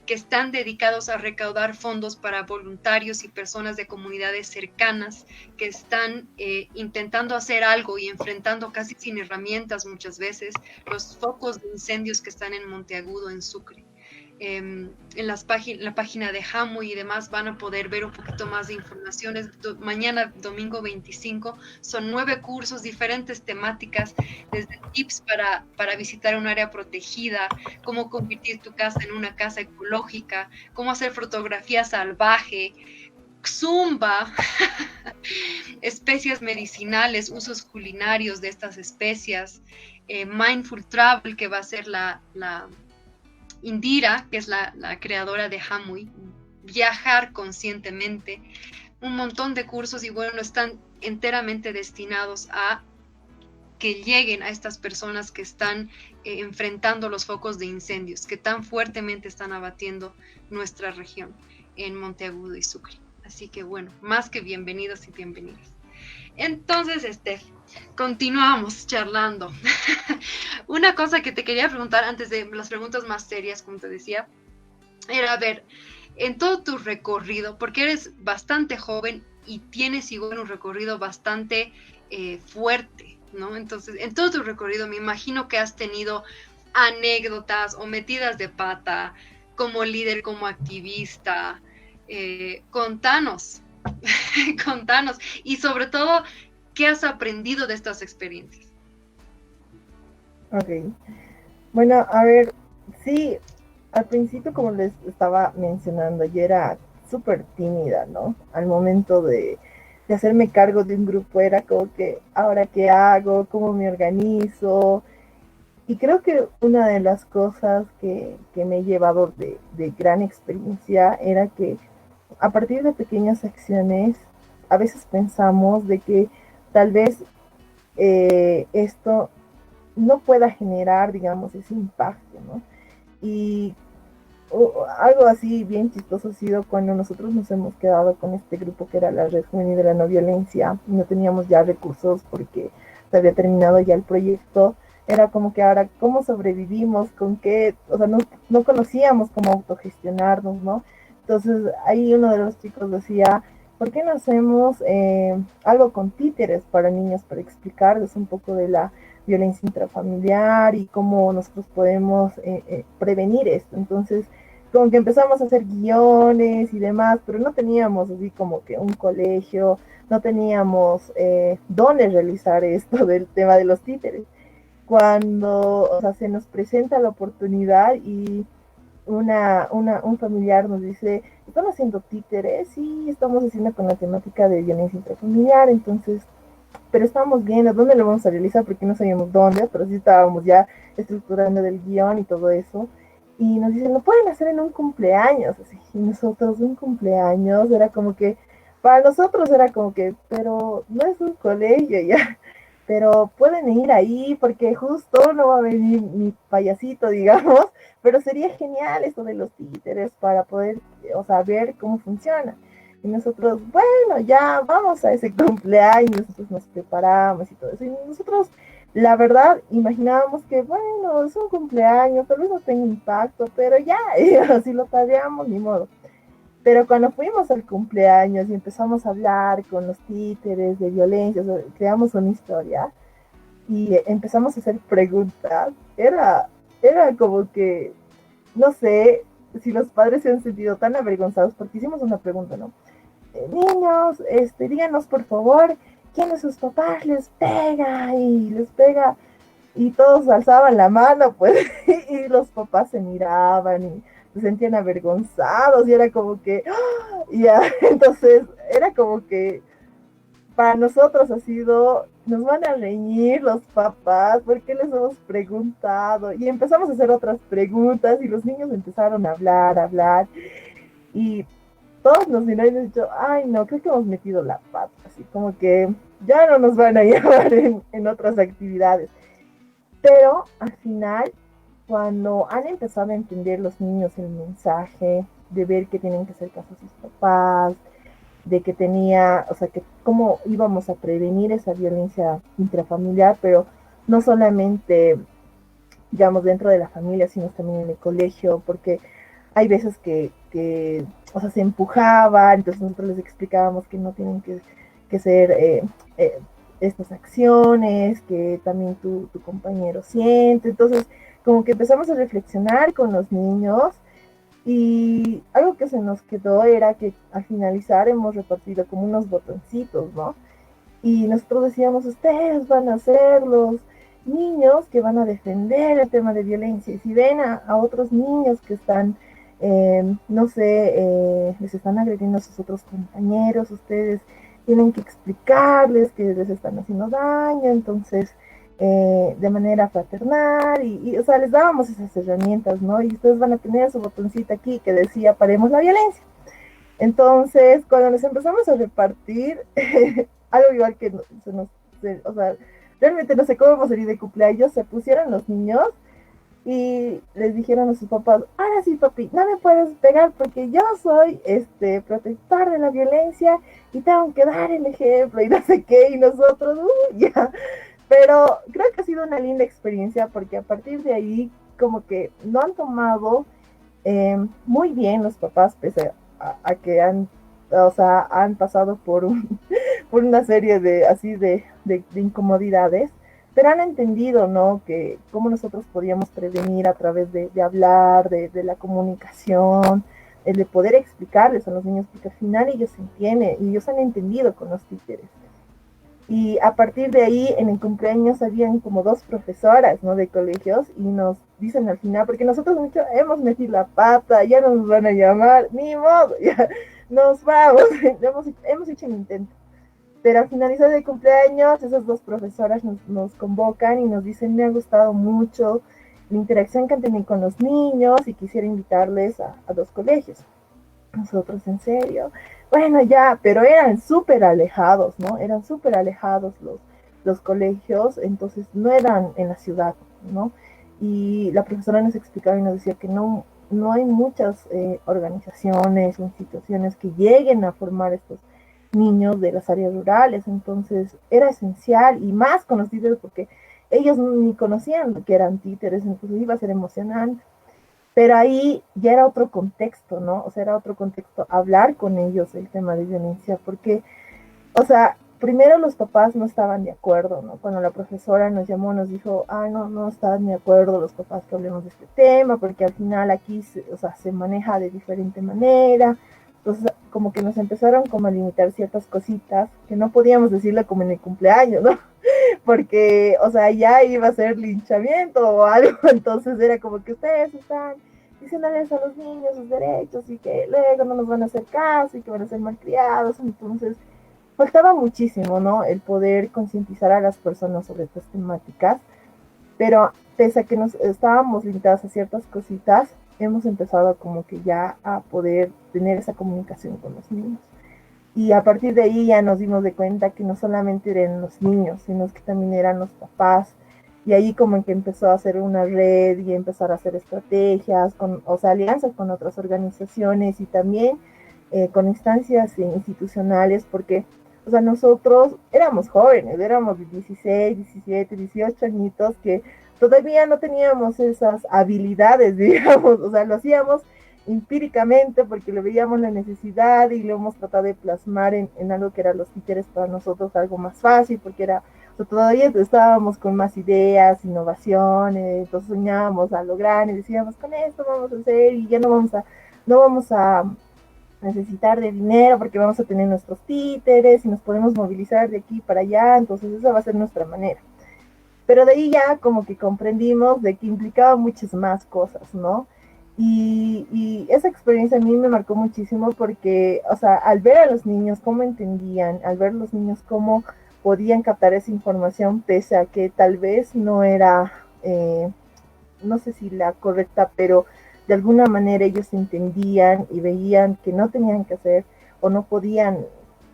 que están dedicados a recaudar fondos para voluntarios y personas de comunidades cercanas que están intentando hacer algo y enfrentando casi sin herramientas muchas veces los focos de incendios que están en Monteagudo, en Sucre. En la página de Hamu y demás van a poder ver un poquito más de informaciones. Mañana, domingo 25, son 9 cursos, diferentes temáticas, desde tips para visitar un área protegida, cómo convertir tu casa en una casa ecológica, cómo hacer fotografía salvaje, zumba, especias medicinales, usos culinarios de estas especias, Mindful Travel, que va a ser la Indira, que es la creadora de Hamui, viajar conscientemente, un montón de cursos y bueno, están enteramente destinados a que lleguen a estas personas que están enfrentando los focos de incendios que tan fuertemente están abatiendo nuestra región en Monteagudo y Sucre. Así que bueno, más que bienvenidos y bienvenidas. Entonces, Steph, continuamos charlando. Una cosa que te quería preguntar antes de las preguntas más serias, como te decía, era, a ver, en todo tu recorrido, porque eres bastante joven y tienes igual un recorrido bastante fuerte, ¿no? Entonces, en todo tu recorrido me imagino que has tenido anécdotas o metidas de pata como líder, como activista. Contanos, contanos, y sobre todo, ¿qué has aprendido de estas experiencias? Ok. Bueno, a ver, sí, al principio, como les estaba mencionando, yo era súper tímida, ¿no? Al momento de hacerme cargo de un grupo era como que, ¿ahora qué hago? ¿Cómo me organizo? Y creo que una de las cosas que me he llevado de gran experiencia era que a partir de pequeñas acciones, a veces pensamos de que tal vez esto no pueda generar, digamos, ese impacto, ¿no? Y algo así bien chistoso ha sido cuando nosotros nos hemos quedado con este grupo que era la Red Juvenil de la No Violencia, no teníamos ya recursos porque se había terminado ya el proyecto, era como que ahora, ¿cómo sobrevivimos? ¿Con qué? O sea, no conocíamos cómo autogestionarnos, ¿no? Entonces ahí uno de los chicos decía, ¿por qué no hacemos algo con títeres para niños, para explicarles un poco de la violencia intrafamiliar y cómo nosotros podemos prevenir esto? Entonces, como que empezamos a hacer guiones y demás, pero no teníamos así como que un colegio, no teníamos dónde realizar esto del tema de los títeres. Cuando, o sea, se nos presenta la oportunidad y un familiar nos dice, ¿están haciendo títeres? Sí, estamos haciendo con la temática de violencia intrafamiliar, entonces, pero estábamos viendo dónde lo vamos a realizar porque no sabíamos dónde, pero sí estábamos ya estructurando el guión y todo eso. Y nos dicen, lo pueden hacer en un cumpleaños. Así, y nosotros, un cumpleaños, era como que, para nosotros era como que, pero no es un colegio ya, pero pueden ir ahí porque justo no va a venir mi payasito, digamos, pero sería genial esto de los títeres para poder, o sea, ver cómo funciona. Y nosotros, bueno, ya vamos a ese cumpleaños, nosotros nos preparamos y todo eso. Y nosotros, la verdad, imaginábamos que, bueno, es un cumpleaños, tal vez no tenga impacto, pero ya, si lo tareamos, ni modo. Pero cuando fuimos al cumpleaños y empezamos a hablar con los títeres de violencia, o sea, creamos una historia y empezamos a hacer preguntas, era como que, no sé si los padres se han sentido tan avergonzados porque hicimos una pregunta, ¿no? Niños, díganos por favor, ¿quién de sus papás les pega? Y les pega, y todos alzaban la mano, pues, y los papás se miraban y se sentían avergonzados, y era como que, ¡oh! Ya, entonces, era como que para nosotros ha sido, nos van a reñir los papás, ¿por qué les hemos preguntado? Y empezamos a hacer otras preguntas, y los niños empezaron a hablar, y todos nos miraron y nos dicho, ay, no, creo que hemos metido la pata, así como que ya no nos van a llevar en otras actividades. Pero al final, cuando han empezado a entender los niños el mensaje, de ver que tienen que hacer caso a sus papás, de que tenía, o sea, que cómo íbamos a prevenir esa violencia intrafamiliar, pero no solamente, digamos, dentro de la familia, sino también en el colegio, porque hay veces que o sea, se empujaba, entonces nosotros les explicábamos que no tienen que ser eh, estas acciones, que también tu compañero siente, entonces como que empezamos a reflexionar con los niños y algo que se nos quedó era que al finalizar hemos repartido como unos botoncitos, ¿no? Y nosotros decíamos, ustedes van a ser los niños que van a defender el tema de violencia. Y si ven a otros niños que están, no sé, les están agrediendo a sus otros compañeros, ustedes tienen que explicarles que les están haciendo daño. Entonces, de manera fraternal o sea, les dábamos esas herramientas, ¿no? Y ustedes van a tener su botoncito aquí que decía paremos la violencia. Entonces, cuando nos empezamos a repartir, algo igual que o sea, realmente no sé cómo vamos a ir de cumpleaños, se pusieron los niños y les dijeron a sus papás, ahora sí papi, no me puedes pegar porque yo soy protector de la violencia y tengo que dar el ejemplo y no sé qué, y nosotros, ya. Pero creo que ha sido una linda experiencia porque a partir de ahí como que lo han tomado muy bien los papás, pese a que o sea, han pasado por una serie de así de incomodidades, pero han entendido, ¿no? Que cómo nosotros podíamos prevenir a través de hablar, de la comunicación, el de poder explicarles a los niños, porque al final ellos entienden y ellos han entendido con los títeres. Y a partir de ahí, en el cumpleaños habían como dos profesoras, ¿no? De colegios y nos dicen al final, porque nosotros hemos metido la pata, ya nos van a llamar, ni modo, ya nos vamos, hemos hecho un intento. Pero al finalizar el cumpleaños, esas dos profesoras nos convocan y nos dicen, me ha gustado mucho la interacción que han tenido con los niños y quisiera invitarles a dos colegios. Nosotros, en serio. Bueno, ya, pero eran súper alejados, ¿no? Eran súper alejados los colegios, entonces no eran en la ciudad, ¿no? Y la profesora nos explicaba y nos decía que no hay muchas organizaciones o instituciones que lleguen a formar estos niños de las áreas rurales, entonces era esencial y más con los títeres porque ellos ni conocían que eran títeres, entonces iba a ser emocionante. Pero ahí ya era otro contexto, ¿no? O sea, era otro contexto hablar con ellos el tema de violencia, porque, o sea, primero los papás no estaban de acuerdo, ¿no? Cuando la profesora nos llamó, nos dijo, ah, no estaban de acuerdo los papás que hablemos de este tema, porque al final aquí, o sea, se maneja de diferente manera. Entonces, como que nos empezaron como a limitar ciertas cositas que no podíamos decirle como en el cumpleaños, ¿no? Porque, o sea, ya iba a ser linchamiento o algo, entonces era como que ustedes están diciéndoles a los niños sus derechos y que luego no nos van a hacer caso y que van a ser malcriados, entonces faltaba muchísimo, ¿no? El poder concientizar a las personas sobre estas temáticas, pero pese a que nos estábamos limitados a ciertas cositas, hemos empezado como que ya a poder tener esa comunicación con los niños. Y a partir de ahí ya nos dimos de cuenta que no solamente eran los niños, sino que también eran los papás. Y ahí como que empezó a hacer una red y empezar a hacer estrategias, o sea, alianzas con otras organizaciones y también con instancias institucionales, porque, o sea, nosotros éramos jóvenes, éramos de 16, 17, 18 añitos que todavía no teníamos esas habilidades, digamos, o sea, lo hacíamos empíricamente porque le veíamos la necesidad y lo hemos tratado de plasmar en algo que eran los títeres para nosotros algo más fácil porque era, o sea, todavía estábamos con más ideas, innovaciones, entonces soñábamos a lo grande, decíamos con esto vamos a hacer y ya no vamos a necesitar de dinero porque vamos a tener nuestros títeres y nos podemos movilizar de aquí para allá, entonces esa va a ser nuestra manera. Pero de ahí ya como que comprendimos de que implicaba muchas más cosas, ¿no? Y esa experiencia a mí me marcó muchísimo porque, o sea, al ver a los niños cómo entendían, al ver a los niños cómo podían captar esa información, pese a que tal vez no era, no sé si la correcta, pero de alguna manera ellos entendían y veían que no tenían que hacer o no podían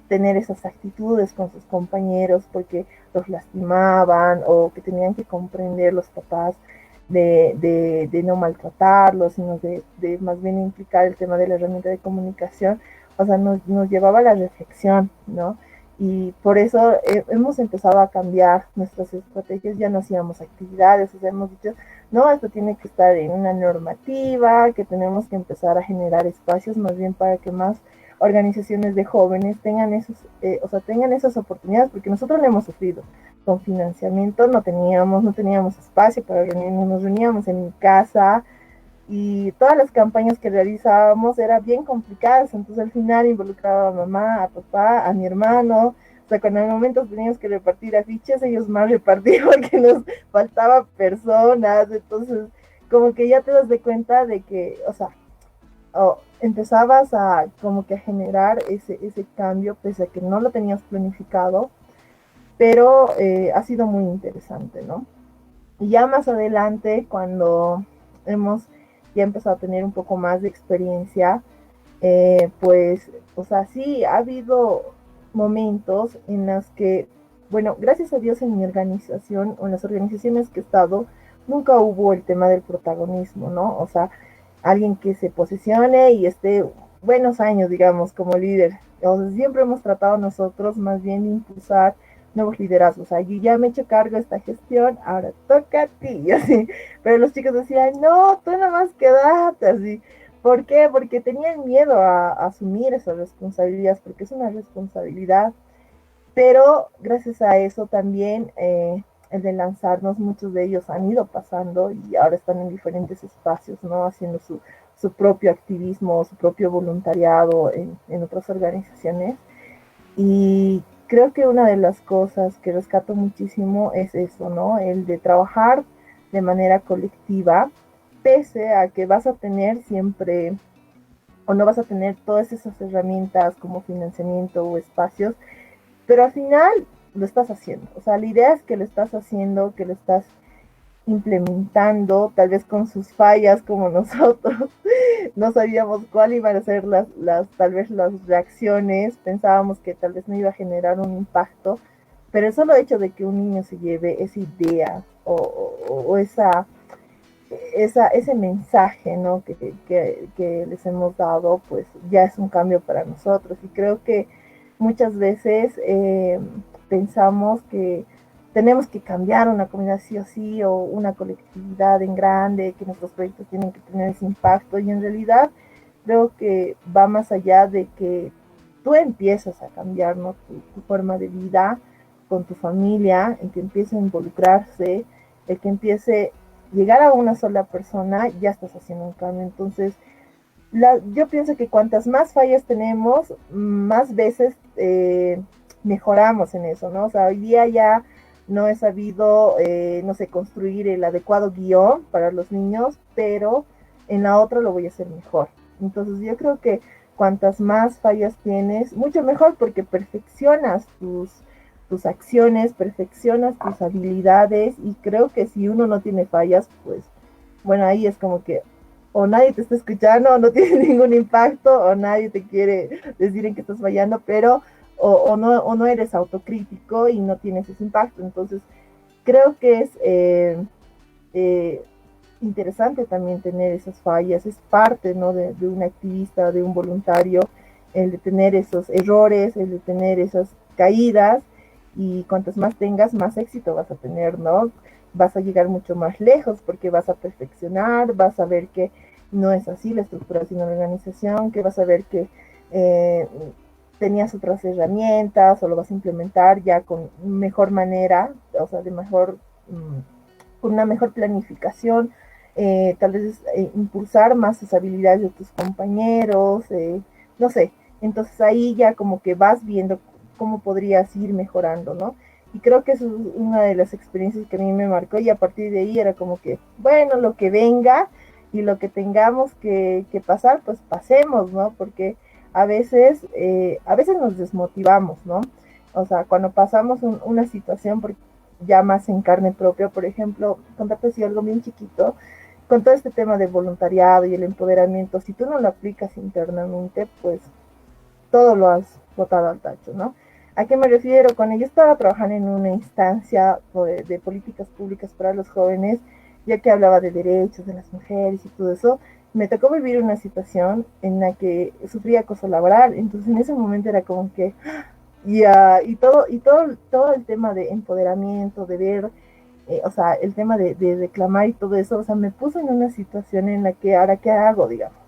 tener esas actitudes con sus compañeros porque los lastimaban o que tenían que comprender los papás de no maltratarlos, sino de más bien implicar el tema de la herramienta de comunicación, o sea, nos llevaba a la reflexión, ¿no? Y por eso hemos empezado a cambiar nuestras estrategias, ya no hacíamos actividades, o sea, hemos dicho, no, esto tiene que estar en una normativa, que tenemos que empezar a generar espacios más bien para que más organizaciones de jóvenes tengan o sea, tengan esas oportunidades, porque nosotros lo hemos sufrido. Con financiamiento no teníamos espacio para reunirnos, nos reuníamos en mi casa y todas las campañas que realizábamos eran bien complicadas, entonces al final involucraba a mamá, a papá, a mi hermano, o sea, cuando en momentos teníamos que repartir afiches, ellos más repartían porque nos faltaba personas, entonces como que ya te das de cuenta de que, o sea, empezabas a como que a generar ese cambio, pese a que no lo tenías planificado, pero ha sido muy interesante, ¿no? Y ya más adelante, cuando hemos ya empezado a tener un poco más de experiencia, pues, o sea, sí, ha habido momentos en los que, bueno, gracias a Dios en mi organización o en las organizaciones que he estado, nunca hubo el tema del protagonismo, ¿no? O sea, alguien que se posicione y esté buenos años, digamos, como líder. O sea, siempre hemos tratado nosotros más bien de impulsar nuevos liderazgos. O sea, yo ya me he hecho cargo de esta gestión, ahora toca a ti, y así. Pero los chicos decían, no, tú nada más quedate, así. ¿Por qué? Porque tenían miedo a asumir esas responsabilidades, porque es una responsabilidad. Pero gracias a eso también, el de lanzarnos, muchos de ellos han ido pasando y ahora están en diferentes espacios, ¿no? Haciendo su propio activismo, su propio voluntariado en otras organizaciones. Y creo que una de las cosas que rescato muchísimo es eso, ¿no? El de trabajar de manera colectiva, pese a que vas a tener siempre o no vas a tener todas esas herramientas como financiamiento o espacios, pero al final lo estás haciendo. O sea, la idea es que lo estás haciendo, que lo estás implementando, tal vez con sus fallas como nosotros. No sabíamos cuál iban a ser tal vez las reacciones, pensábamos que tal vez no iba a generar un impacto, pero el solo hecho de que un niño se lleve esa idea o ese mensaje, ¿no? Que les hemos dado, pues ya es un cambio para nosotros. Y creo que muchas veces pensamos que tenemos que cambiar una comunidad sí o sí, o una colectividad en grande, que nuestros proyectos tienen que tener ese impacto. Y en realidad creo que va más allá de que tú empiezas a cambiar, ¿no? Tu forma de vida con tu familia, en que empiece a involucrarse, el que empiece llegar a una sola persona, ya estás haciendo un cambio. Entonces, yo pienso que cuantas más fallas tenemos, más veces mejoramos en eso, ¿no? O sea, hoy día ya no he sabido, no sé, construir el adecuado guión para los niños, pero en la otra lo voy a hacer mejor. Entonces, yo creo que cuantas más fallas tienes, mucho mejor porque perfeccionas tus acciones, perfeccionas tus habilidades y creo que si uno no tiene fallas, pues bueno, ahí es como que o nadie te está escuchando, o no tiene ningún impacto, o nadie te quiere decir en que estás fallando, pero o no eres autocrítico y no tienes ese impacto. Entonces, creo que es eh, interesante también tener esas fallas, es parte, ¿no? De un activista, de un voluntario, el de tener esos errores, el de tener esas caídas, y cuantas más tengas, más éxito vas a tener, ¿no? Vas a llegar mucho más lejos porque vas a perfeccionar, vas a ver que no es así la estructura de una organización, que vas a ver que eh, tenías otras herramientas o lo vas a implementar ya con mejor manera, o sea, con una mejor planificación, tal vez impulsar más las habilidades de tus compañeros, no sé, entonces ahí ya como que vas viendo cómo podrías ir mejorando, ¿no? Y creo que eso es una de las experiencias que a mí me marcó y a partir de ahí era como que, bueno, lo que venga y lo que tengamos que pasar, pues pasemos, ¿no? Porque a veces nos desmotivamos, ¿no? O sea, cuando pasamos una situación ya más en carne propia, por ejemplo, contarte así algo bien chiquito, con todo este tema de voluntariado y el empoderamiento, si tú no lo aplicas internamente, pues todo lo has botado al tacho, ¿no? ¿A qué me refiero? Cuando yo estaba trabajando en una instancia de políticas públicas para los jóvenes, ya que hablaba de derechos de las mujeres y todo eso, me tocó vivir una situación en la que sufría acoso laboral. Entonces en ese momento era como que, todo el tema de empoderamiento, de ver, o sea, el tema de reclamar y todo eso, o sea, me puso en una situación en la que ahora qué hago, digamos.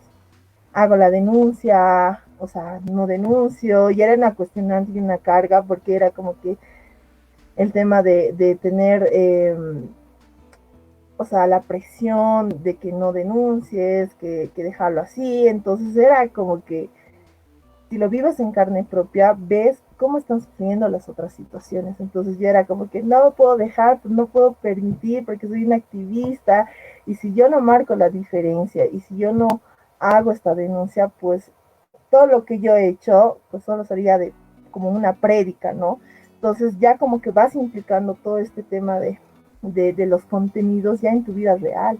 Hago la denuncia, o sea, no denuncio, y era una cuestionante y una carga porque era como que el tema de tener, o sea, la presión de que no denuncies, que dejarlo así, entonces era como que si lo vives en carne propia, ves cómo están sufriendo las otras situaciones. Entonces yo era como que no puedo dejar, no puedo permitir porque soy una activista y si yo no marco la diferencia y si yo no hago esta denuncia, pues todo lo que yo he hecho, pues solo sería de como una prédica, ¿no? Entonces ya como que vas implicando todo este tema de los contenidos ya en tu vida real.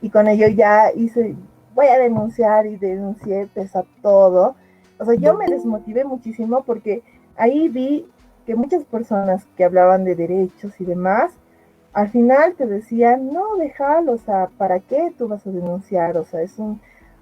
Y con ello ya hice, voy a denunciar y denuncié, pese a todo. O sea, yo me desmotivé muchísimo porque ahí vi que muchas personas que hablaban de derechos y demás, al final te decían, no, déjalo, o sea, ¿para qué tú vas a denunciar? O sea,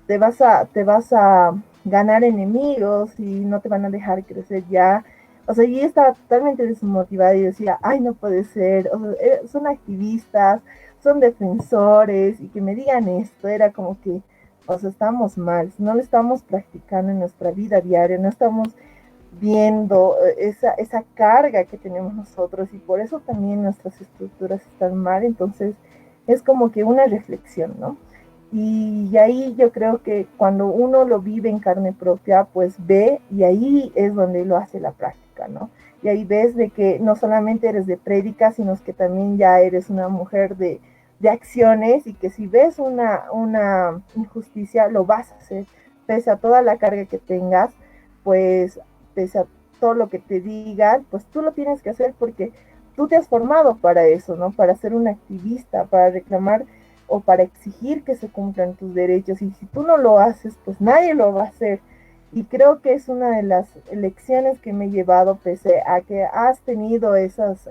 te vas a ganar enemigos y no te van a dejar crecer ya. O sea, yo estaba totalmente desmotivada y decía, ay, no puede ser, o sea, son activistas, son defensores y que me digan esto, era como que, o sea, estamos mal, no lo estamos practicando en nuestra vida diaria, no estamos viendo esa carga que tenemos nosotros y por eso también nuestras estructuras están mal, entonces es como que una reflexión, ¿no? Y ahí yo creo que cuando uno lo vive en carne propia, pues ve y ahí es donde lo hace la práctica, ¿no? Y ahí ves de que no solamente eres de prédica, sino que también ya eres una mujer de acciones y que si ves una injusticia, lo vas a hacer, pese a toda la carga que tengas, pues pese a todo lo que te digan, pues tú lo tienes que hacer porque tú te has formado para eso, ¿no? Para ser un activista, para reclamar o para exigir que se cumplan tus derechos. Y si tú no lo haces, pues nadie lo va a hacer. Y creo que es una de las lecciones que me he llevado, pese a que has tenido esos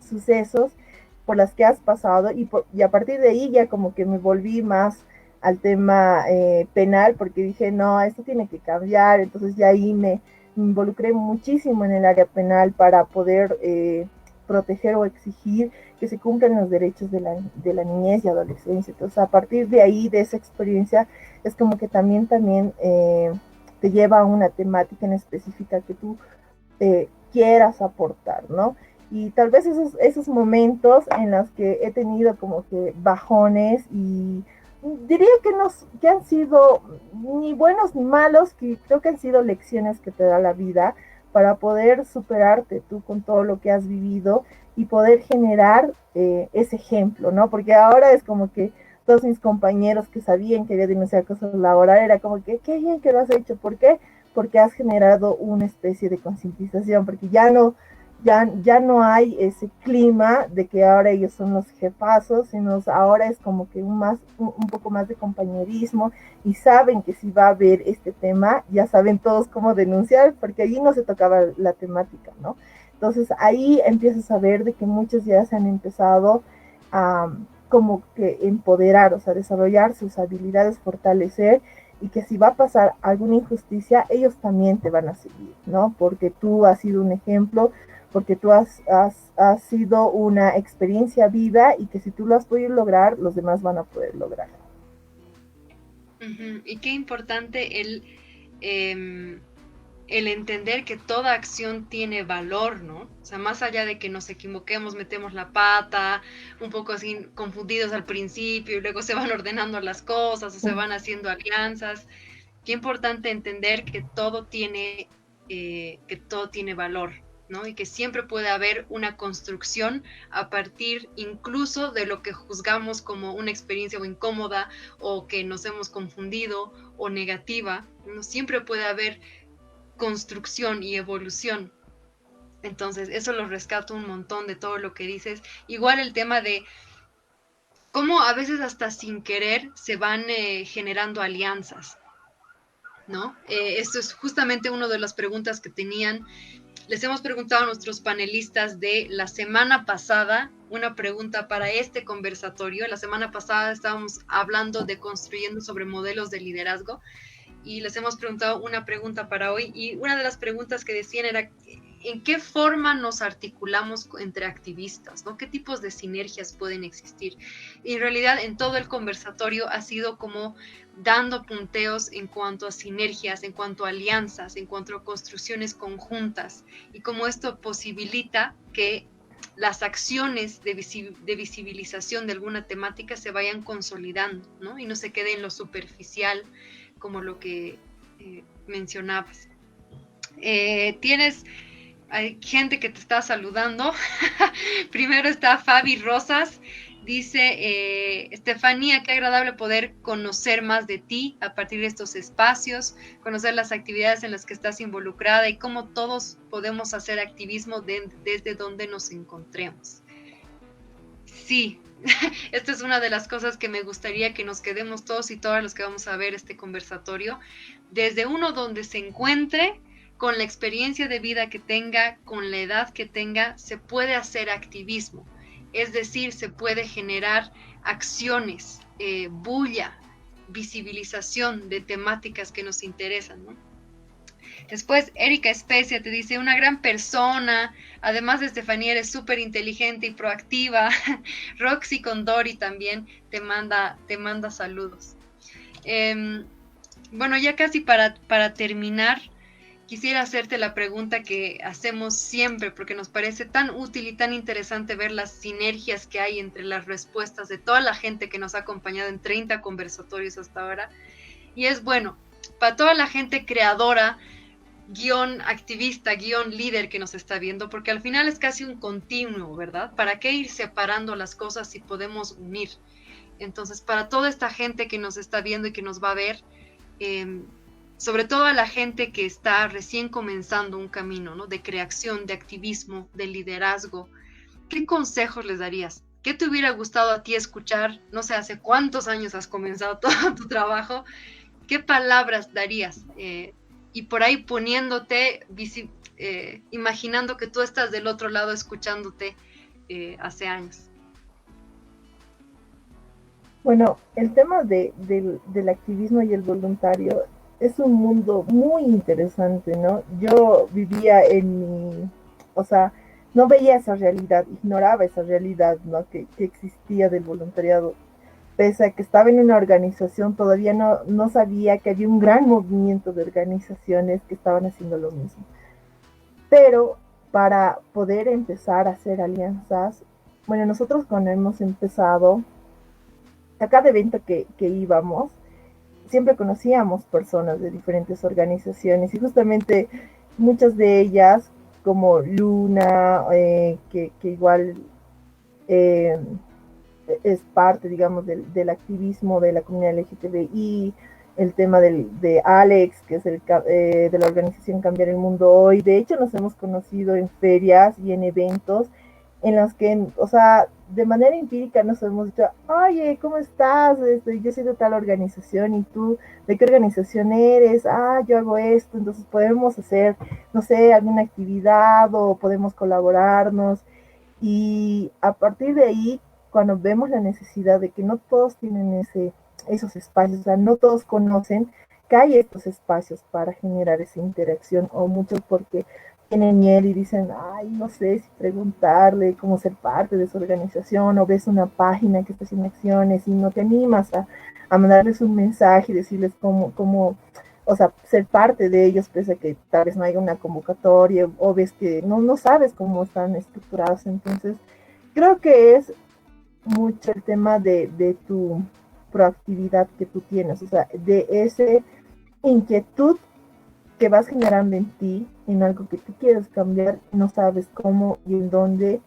sucesos por las que has pasado. Y a partir de ahí ya como que me volví más al tema penal, porque dije, no, esto tiene que cambiar. Entonces ya ahí me involucré muchísimo en el área penal para poder proteger o exigir que se cumplan los derechos de la niñez y adolescencia. Entonces, a partir de ahí, de esa experiencia, es como que también te lleva a una temática en específica que tú quieras aportar, ¿no? Y tal vez esos momentos en los que he tenido como que bajones y diría que, no, que han sido ni buenos ni malos, que creo que han sido lecciones que te da la vida para poder superarte tú con todo lo que has vivido y poder generar ese ejemplo, ¿no? Porque ahora es como que todos mis compañeros que sabían que había denunciado cosas laborales, era como que, qué bien que lo has hecho, ¿por qué? Porque has generado una especie de concientización, porque ya no hay ese clima de que ahora ellos son los jefazos, sino ahora es como que un poco más de compañerismo y saben que si va a haber este tema, ya saben todos cómo denunciar, porque allí no se tocaba la temática, ¿no? Entonces ahí empiezas a ver de que muchos ya se han empezado a como que empoderar, o sea, desarrollar sus habilidades, fortalecer y que si va a pasar alguna injusticia, ellos también te van a seguir, ¿no? Porque tú has sido un ejemplo, porque tú has sido una experiencia viva y que si tú lo has podido lograr, los demás van a poder lograrlo. Y qué importante el entender que toda acción tiene valor, ¿no? O sea, más allá de que nos equivoquemos, metemos la pata, un poco así confundidos al principio y luego se van ordenando las cosas o se van haciendo alianzas, qué importante entender que todo tiene valor, ¿no? Y que siempre puede haber una construcción a partir incluso de lo que juzgamos como una experiencia o incómoda o que nos hemos confundido o negativa, ¿no? Siempre puede haber construcción y evolución. Entonces, eso lo rescato un montón de todo lo que dices. Igual el tema de cómo a veces hasta sin querer se van generando alianzas, ¿no? Esto es justamente una de las preguntas que tenían. Les hemos preguntado a nuestros panelistas de la semana pasada una pregunta para este conversatorio. La semana pasada estábamos hablando de construyendo sobre modelos de liderazgo y les hemos preguntado una pregunta para hoy y una de las preguntas que decían era ¿en qué forma nos articulamos entre activistas? ¿No? ¿Qué tipos de sinergias pueden existir? Y en realidad en todo el conversatorio ha sido como dando punteos en cuanto a sinergias, en cuanto a alianzas, en cuanto a construcciones conjuntas y cómo esto posibilita que las acciones de visibilización de alguna temática se vayan consolidando, ¿no? Y no se quede en lo superficial, como lo que mencionabas. Hay gente que te está saludando. Primero está Fabi Rosas, Dice Estefanía, qué agradable poder conocer más de ti a partir de estos espacios, conocer las actividades en las que estás involucrada y cómo todos podemos hacer activismo desde donde nos encontremos. Sí, esta es una de las cosas que me gustaría que nos quedemos todos y todas los que vamos a ver este conversatorio, desde uno donde se encuentre, con la experiencia de vida que tenga, con la edad que tenga, se puede hacer activismo. Es decir, se puede generar acciones, bulla, visibilización de temáticas que nos interesan, ¿no? Después, Erika Especia te dice, una gran persona, además de Estefanía, eres súper inteligente y proactiva. Roxy Condori también te manda saludos. Bueno, ya casi para terminar, quisiera hacerte la pregunta que hacemos siempre, porque nos parece tan útil y tan interesante ver las sinergias que hay entre las respuestas de toda la gente que nos ha acompañado en 30 conversatorios hasta ahora. Y es bueno, para toda la gente creadora, guión activista, guión líder que nos está viendo, porque al final es casi un continuo, ¿verdad? ¿Para qué ir separando las cosas si podemos unir? Entonces, para toda esta gente que nos está viendo y que nos va a ver, sobre todo a la gente que está recién comenzando un camino, ¿no? De creación, de activismo, de liderazgo, ¿qué consejos les darías? ¿Qué te hubiera gustado a ti escuchar? No sé, hace cuántos años has comenzado todo tu trabajo. ¿Qué palabras darías? Y por ahí poniéndote, imaginando que tú estás del otro lado escuchándote hace años. Bueno, el tema del activismo y el voluntario es un mundo muy interesante, ¿no? Yo vivía o sea, no veía esa realidad, ignoraba esa realidad, ¿no? Que existía del voluntariado. Pese a que estaba en una organización, todavía no sabía que había un gran movimiento de organizaciones que estaban haciendo lo mismo. Pero para poder empezar a hacer alianzas, bueno, nosotros cuando hemos empezado, a cada evento que íbamos, siempre conocíamos personas de diferentes organizaciones y justamente muchas de ellas, como Luna, que igual eh, es parte, digamos, del activismo de la comunidad LGTBI, el tema de Alex, que es de la organización Cambiar el Mundo Hoy. De hecho, nos hemos conocido en ferias y en eventos en los que, o sea, de manera empírica nos hemos dicho, oye, ¿cómo estás? Yo soy de tal organización y tú, ¿de qué organización eres? Ah, yo hago esto, entonces podemos hacer, no sé, alguna actividad o podemos colaborarnos. Y a partir de ahí, cuando vemos la necesidad de que no todos tienen esos espacios, o sea, no todos conocen que hay estos espacios para generar esa interacción, o muchos porque tienen miedo y dicen, ay, no sé si preguntarle cómo ser parte de su organización, o ves una página que está haciendo acciones y no te animas a mandarles un mensaje y decirles cómo, o sea, ser parte de ellos, pese a que tal vez no haya una convocatoria, o ves que no sabes cómo están estructurados. Entonces, creo que es mucho el tema de tu proactividad que tú tienes, o sea, de esa inquietud que vas generando en ti, en algo que tú quieres cambiar, no sabes cómo y en dónde,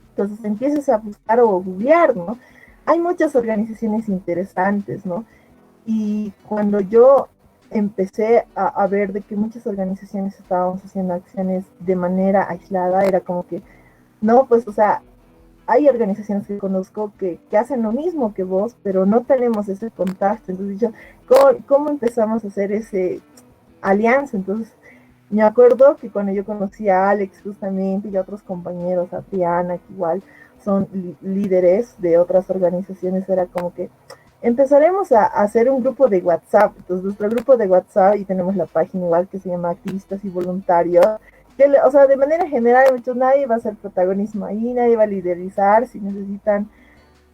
entonces empiezas a buscar o googlear, ¿no? Hay muchas organizaciones interesantes, ¿no? Y cuando yo empecé a ver de que muchas organizaciones estábamos haciendo acciones de manera aislada, era como que, no, pues, o sea, hay organizaciones que conozco que hacen lo mismo que vos, pero no tenemos ese contacto. Entonces yo, ¿cómo empezamos a hacer ese alianza? Entonces, me acuerdo que cuando yo conocí a Alex justamente y a otros compañeros, a Triana, que igual son líderes de otras organizaciones, era como que empezaremos a hacer un grupo de WhatsApp. Entonces, nuestro grupo de WhatsApp, y tenemos la página igual que se llama Activistas y Voluntarios, que, o sea, de manera general, muchos, nadie va a ser protagonismo ahí, nadie va a liderizar. Si necesitan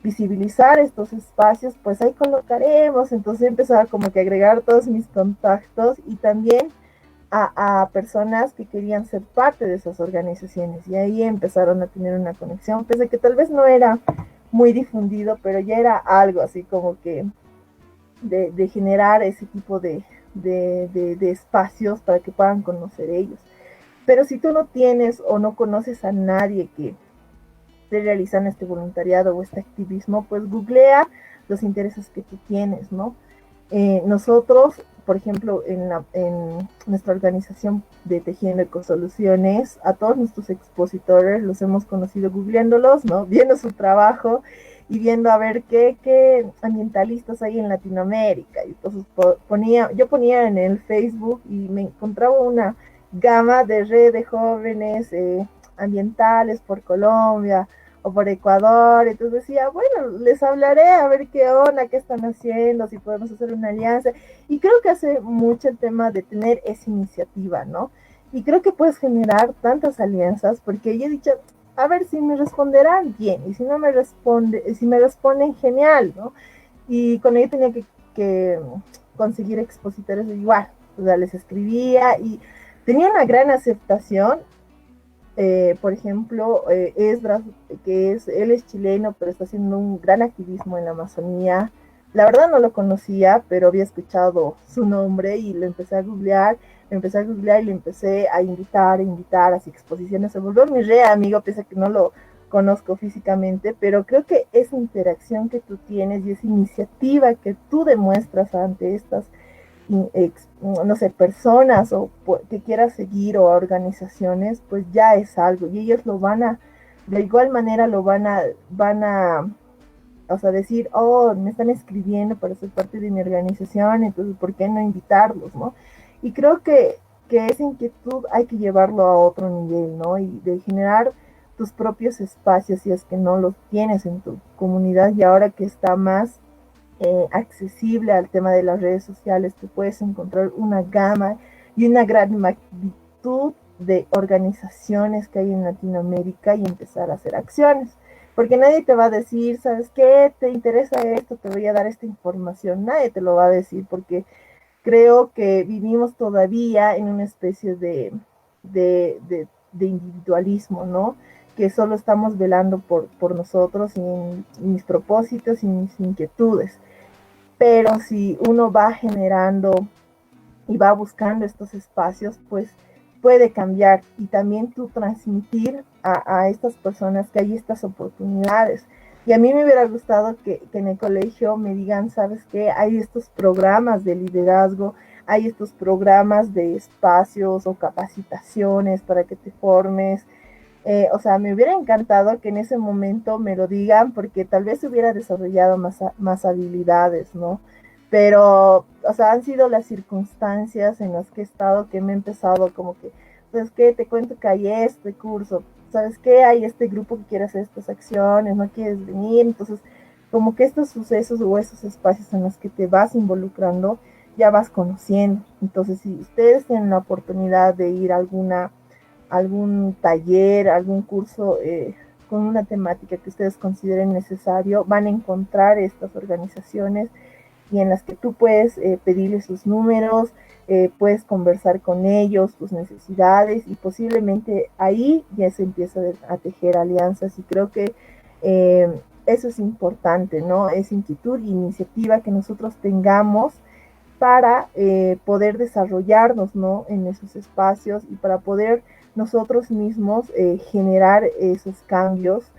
visibilizar estos espacios, pues ahí colocaremos. Entonces, empezaba como que a agregar todos mis contactos y también a personas que querían ser parte de esas organizaciones. Y ahí empezaron a tener una conexión, pese a que tal vez no era muy difundido, pero ya era algo así como que de generar ese tipo de espacios para que puedan conocer ellos. Pero si tú no tienes o no conoces a nadie que estés realizando este voluntariado o este activismo, pues googlea los intereses que tú tienes, ¿no? Nosotros, por ejemplo, en nuestra organización de Tejiendo Ecosoluciones, a todos nuestros expositores los hemos conocido googleándolos, ¿no? Viendo su trabajo y viendo a ver qué ambientalistas hay en Latinoamérica. Y entonces yo ponía en el Facebook y me encontraba una gama de red de jóvenes ambientales por Colombia o por Ecuador. Entonces decía, bueno, les hablaré a ver qué onda, qué están haciendo, si podemos hacer una alianza. Y creo que hace mucho el tema de tener esa iniciativa, ¿no? Y creo que puedes generar tantas alianzas, porque yo he dicho, a ver si me responderán bien, y si no me responde, si me responden, genial, ¿no? Y con ello tenía que conseguir expositores igual, o sea, les escribía y tenía una gran aceptación. Por ejemplo, Esdras, él es chileno, pero está haciendo un gran activismo en la Amazonía. La verdad no lo conocía, pero había escuchado su nombre y lo empecé a googlear, y le empecé a invitar a sus exposiciones. Se volvió mi re amigo, pese a que no lo conozco físicamente, pero creo que esa interacción que tú tienes y esa iniciativa que tú demuestras ante estas no sé, personas o que quieras seguir o organizaciones, pues ya es algo y ellos lo de igual manera van a, o sea, decir, oh, me están escribiendo para ser parte de mi organización, entonces, ¿por qué no invitarlos, no? Y creo que esa inquietud hay que llevarlo a otro nivel, ¿no? Y de generar tus propios espacios si es que no los tienes en tu comunidad y ahora que está más accesible al tema de las redes sociales, tú puedes encontrar una gama y una gran magnitud de organizaciones que hay en Latinoamérica y empezar a hacer acciones. Porque nadie te va a decir, ¿sabes qué? ¿Te interesa esto? Te voy a dar esta información. Nadie te lo va a decir porque creo que vivimos todavía en una especie de individualismo, ¿no? Que solo estamos velando por nosotros y en mis propósitos y mis inquietudes. Pero si uno va generando y va buscando estos espacios, pues puede cambiar y también tú transmitir a estas personas que hay estas oportunidades. Y a mí me hubiera gustado que en el colegio me digan, ¿sabes qué? Hay estos programas de liderazgo, hay estos programas de espacios o capacitaciones para que te formes. O sea, me hubiera encantado que en ese momento me lo digan porque tal vez hubiera desarrollado más habilidades, ¿no? Pero, o sea, han sido las circunstancias en las que he estado que me he empezado como que, ¿sabes qué? Te cuento que hay este curso, ¿sabes qué? Hay este grupo que quiere hacer estas acciones, no quieres venir, entonces como que estos sucesos o esos espacios en los que te vas involucrando, ya vas conociendo. Entonces, si ustedes tienen la oportunidad de ir a algún taller, algún curso con una temática que ustedes consideren necesario, van a encontrar estas organizaciones y en las que tú puedes pedirles sus números, puedes conversar con ellos, tus necesidades y posiblemente ahí ya se empieza a tejer alianzas y creo que eso es importante, ¿no? Es inquietud e iniciativa que nosotros tengamos para poder desarrollarnos, ¿no? En esos espacios y para poder nosotros mismos generar esos cambios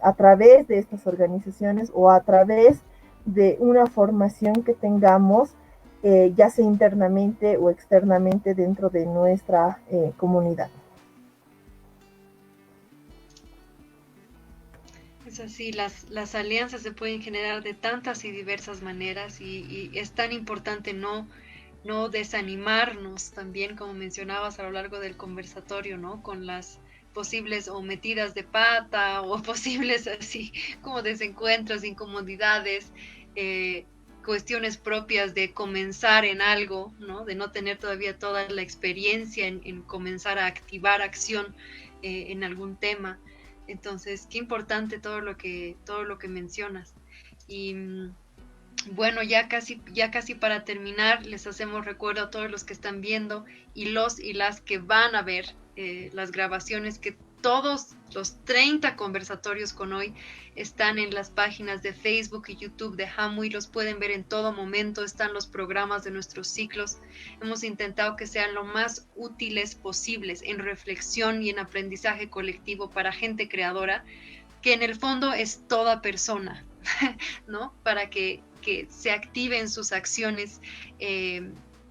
a través de estas organizaciones o a través de una formación que tengamos, ya sea internamente o externamente dentro de nuestra comunidad. Es así, las alianzas se pueden generar de tantas y diversas maneras y es tan importante no desanimarnos también, como mencionabas a lo largo del conversatorio, ¿no? Con las posibles o metidas de pata o posibles así como desencuentros, incomodidades, cuestiones propias de comenzar en algo, ¿no? De no tener todavía toda la experiencia en comenzar a activar acción en algún tema. Entonces, qué importante todo lo que mencionas. Y bueno, ya casi para terminar, les hacemos recuerdo a todos los que están viendo y los y las que van a ver las grabaciones que todos los 30 conversatorios con hoy están en las páginas de Facebook y YouTube de Hamuy, los pueden ver en todo momento, están los programas de nuestros ciclos. Hemos intentado que sean lo más útiles posibles en reflexión y en aprendizaje colectivo para gente creadora, que en el fondo es toda persona, ¿no? Para que se active en sus acciones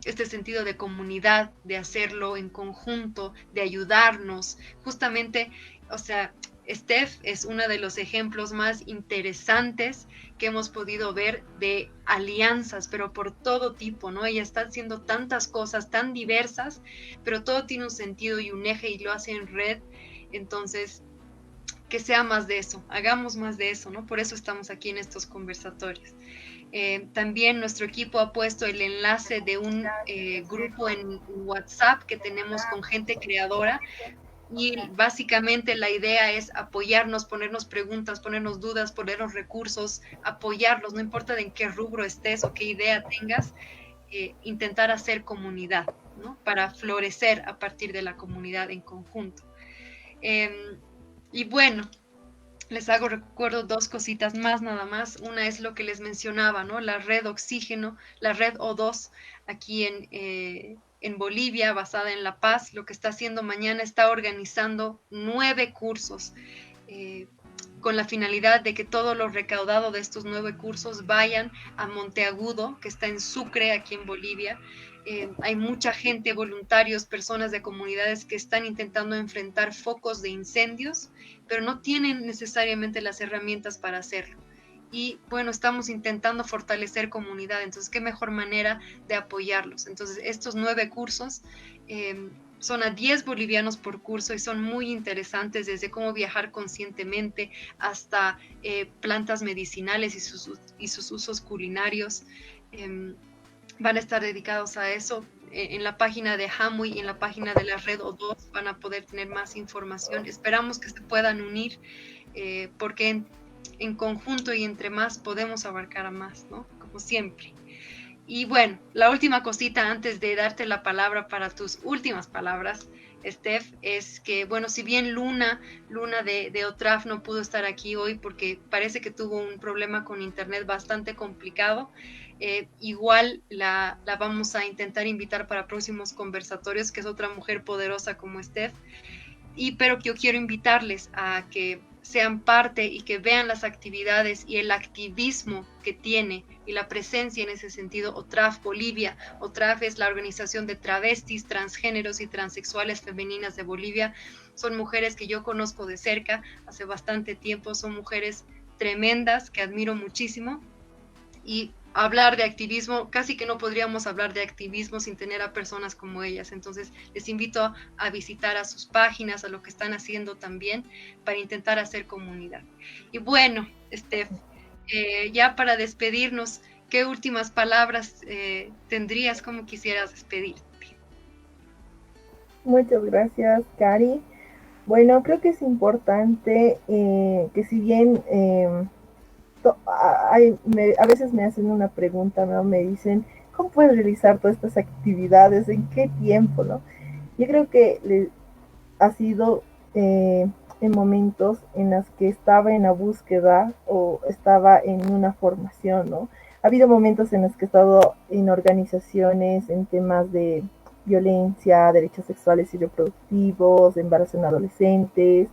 este sentido de comunidad, de hacerlo en conjunto, de ayudarnos. Justamente, o sea, Steph es uno de los ejemplos más interesantes que hemos podido ver de alianzas, pero por todo tipo, ¿no? Ella está haciendo tantas cosas tan diversas, pero todo tiene un sentido y un eje y lo hace en red. Entonces, que sea más de eso, hagamos más de eso, ¿no? Por eso estamos aquí en estos conversatorios. También nuestro equipo ha puesto el enlace de un grupo en WhatsApp que tenemos con gente creadora y básicamente la idea es apoyarnos, ponernos preguntas, ponernos dudas, ponernos recursos, apoyarlos, no importa en qué rubro estés o qué idea tengas, intentar hacer comunidad, ¿no? Para florecer a partir de la comunidad en conjunto. Y bueno, les hago recuerdo dos cositas más nada más. Una es lo que les mencionaba, ¿no? La red Oxígeno, la red O2 aquí en Bolivia, basada en La Paz. Lo que está haciendo mañana, está organizando 9 cursos con la finalidad de que todo lo recaudado de estos 9 cursos vayan a Monteagudo, que está en Sucre, aquí en Bolivia. Hay mucha gente, voluntarios, personas de comunidades que están intentando enfrentar focos de incendios, pero no tienen necesariamente las herramientas para hacerlo. Y bueno, estamos intentando fortalecer comunidad, entonces qué mejor manera de apoyarlos. Entonces estos 9 cursos son a 10 bolivianos por curso y son muy interesantes, desde cómo viajar conscientemente hasta plantas medicinales y sus usos culinarios. Van a estar dedicados a eso. En la página de Hamuy y en la página de la red O2 van a poder tener más información. Esperamos que se puedan unir porque en conjunto y entre más podemos abarcar a más, ¿no? Como siempre. Y bueno, la última cosita antes de darte la palabra para tus últimas palabras, Steph, es que, bueno, si bien Luna de OTRAF no pudo estar aquí hoy porque parece que tuvo un problema con internet bastante complicado, igual la vamos a intentar invitar para próximos conversatorios, que es otra mujer poderosa como Steph. Pero yo quiero invitarles a que sean parte y que vean las actividades y el activismo que tiene y la presencia en ese sentido OTRAF Bolivia. OTRAF es la organización de travestis, transgéneros y transexuales femeninas de Bolivia. Son mujeres que yo conozco de cerca hace bastante tiempo, son mujeres tremendas que admiro muchísimo. Y hablar de activismo, casi que no podríamos hablar de activismo sin tener a personas como ellas. Entonces, les invito a visitar a sus páginas, a lo que están haciendo también, para intentar hacer comunidad. Y bueno, Steph, ya para despedirnos, ¿qué últimas palabras tendrías? ¿Cómo quisieras despedirte? Muchas gracias, Cari. Bueno, creo que es importante que si bien a veces me hacen una pregunta, ¿no? Me dicen, ¿cómo puedes realizar todas estas actividades? ¿En qué tiempo, no? Yo creo que ha sido en momentos en los que estaba en la búsqueda o estaba en una formación, ¿no? Ha habido momentos en los que he estado en organizaciones en temas de violencia, derechos sexuales y reproductivos, embarazo en adolescentes,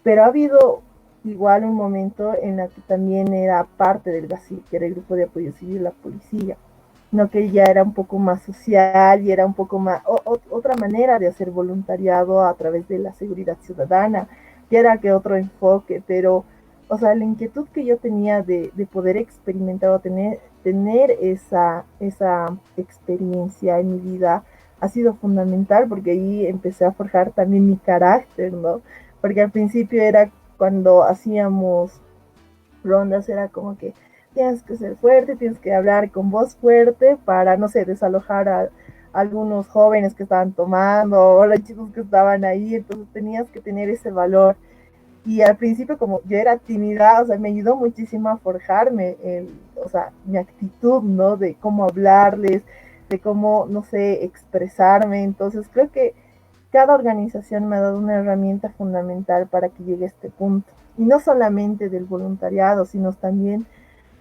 pero ha habido igual un momento en el que también era parte del GACI, que era el Grupo de Apoyo Civil de la Policía, no, que ya era un poco más social y era un poco más otra manera de hacer voluntariado a través de la seguridad ciudadana, que era que otro enfoque, pero o sea, la inquietud que yo tenía de poder experimentar o tener esa experiencia en mi vida ha sido fundamental, porque ahí empecé a forjar también mi carácter, ¿no? Porque al principio era cuando hacíamos rondas, era como que tienes que ser fuerte, tienes que hablar con voz fuerte para, no sé, desalojar a algunos jóvenes que estaban tomando o los chicos que estaban ahí, entonces tenías que tener ese valor. Y al principio, como yo era tímida, o sea, me ayudó muchísimo a forjarme, o sea, mi actitud, ¿no? De cómo hablarles, de cómo, no sé, expresarme. Entonces creo que cada organización me ha dado una herramienta fundamental para que llegue a este punto. Y no solamente del voluntariado, sino también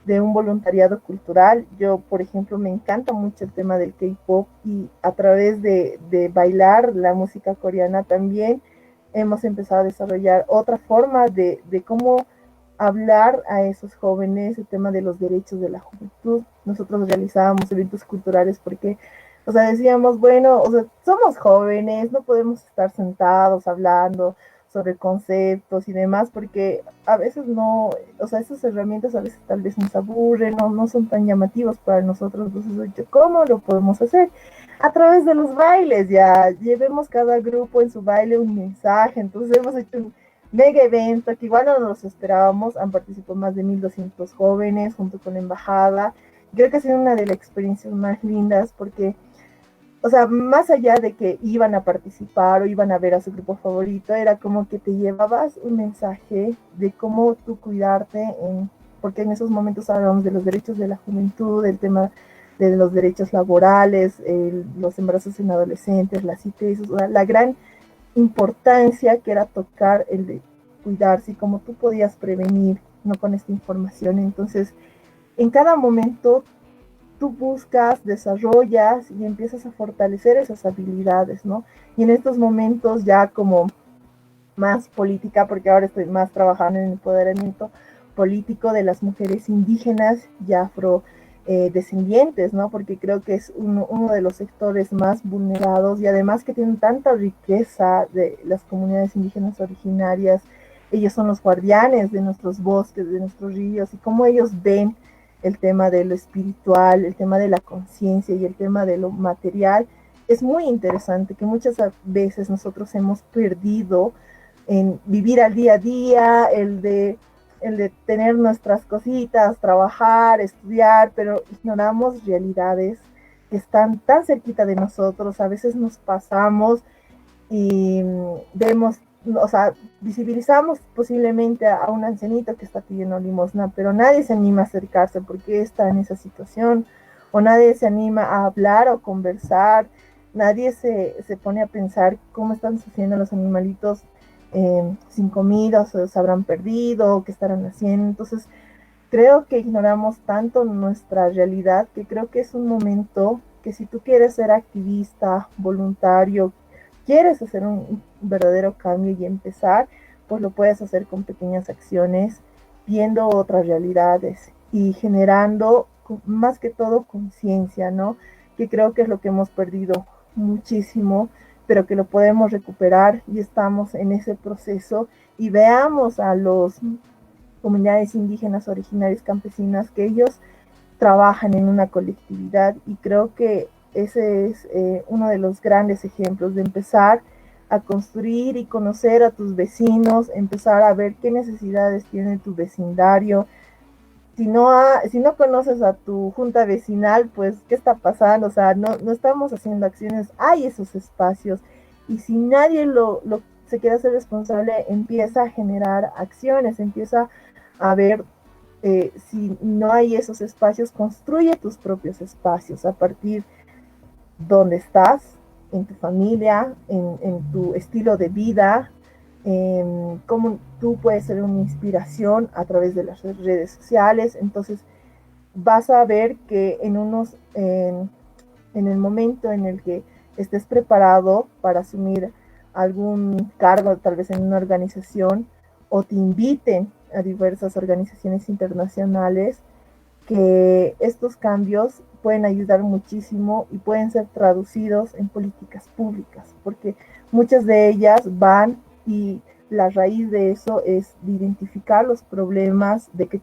de un voluntariado cultural. Yo, por ejemplo, me encanta mucho el tema del K-pop y a través de bailar la música coreana también hemos empezado a desarrollar otra forma de cómo hablar a esos jóvenes el tema de los derechos de la juventud. Nosotros realizábamos eventos culturales porque, o sea, decíamos, bueno, o sea, somos jóvenes, no podemos estar sentados hablando sobre conceptos y demás, porque a veces no, o sea, esas herramientas a veces tal vez nos aburren, no son tan llamativos para nosotros. Entonces, ¿cómo lo podemos hacer? A través de los bailes, ya llevemos cada grupo en su baile un mensaje. Entonces hemos hecho un mega evento que igual no nos esperábamos. Han participado más de 1.200 jóvenes junto con la embajada. Creo que ha sido una de las experiencias más lindas porque, o sea, más allá de que iban a participar o iban a ver a su grupo favorito, era como que te llevabas un mensaje de cómo tú cuidarte, porque en esos momentos hablábamos de los derechos de la juventud, del tema de los derechos laborales, los embarazos en adolescentes, las ITS, o sea, la gran importancia que era tocar el de cuidarse y cómo tú podías prevenir, ¿no? Con esta información. Entonces, en cada momento tú buscas, desarrollas y empiezas a fortalecer esas habilidades, ¿no? Y en estos momentos ya como más política, porque ahora estoy más trabajando en el empoderamiento político de las mujeres indígenas y afrodescendientes, ¿no? Porque creo que es uno de los sectores más vulnerados y además que tienen tanta riqueza de las comunidades indígenas originarias. Ellos son los guardianes de nuestros bosques, de nuestros ríos, y cómo ellos ven el tema de lo espiritual, el tema de la conciencia y el tema de lo material. Es muy interesante que muchas veces nosotros hemos perdido en vivir al día a día, el de tener nuestras cositas, trabajar, estudiar, pero ignoramos realidades que están tan cerquita de nosotros. A veces nos pasamos y vemos, o sea, visibilizamos posiblemente a un ancianito que está pidiendo limosna, pero nadie se anima a acercarse porque está en esa situación, o nadie se anima a hablar o conversar, nadie se pone a pensar cómo están sufriendo los animalitos sin comida, o se habrán perdido, qué estarán haciendo. Entonces, creo que ignoramos tanto nuestra realidad que creo que es un momento que si tú quieres ser activista, voluntario, quieres hacer un verdadero cambio y empezar, pues lo puedes hacer con pequeñas acciones, viendo otras realidades y generando más que todo conciencia, ¿no? Que creo que es lo que hemos perdido muchísimo, pero que lo podemos recuperar y estamos en ese proceso. Y veamos a los comunidades indígenas originarias campesinas que ellos trabajan en una colectividad, y creo que ese es uno de los grandes ejemplos de empezar a construir y conocer a tus vecinos, empezar a ver qué necesidades tiene tu vecindario. Si no conoces a tu junta vecinal, pues, ¿qué está pasando? O sea, no estamos haciendo acciones, hay esos espacios, y si nadie se quiere hacer responsable, empieza a generar acciones, empieza a ver si no hay esos espacios, construye tus propios espacios a partir donde estás, en tu familia, en tu estilo de vida, cómo tú puedes ser una inspiración a través de las redes sociales. Entonces vas a ver que en el momento en el que estés preparado para asumir algún cargo, tal vez en una organización, o te inviten a diversas organizaciones internacionales, que estos cambios pueden ayudar muchísimo y pueden ser traducidos en políticas públicas, porque muchas de ellas van, y la raíz de eso es de identificar los problemas, de que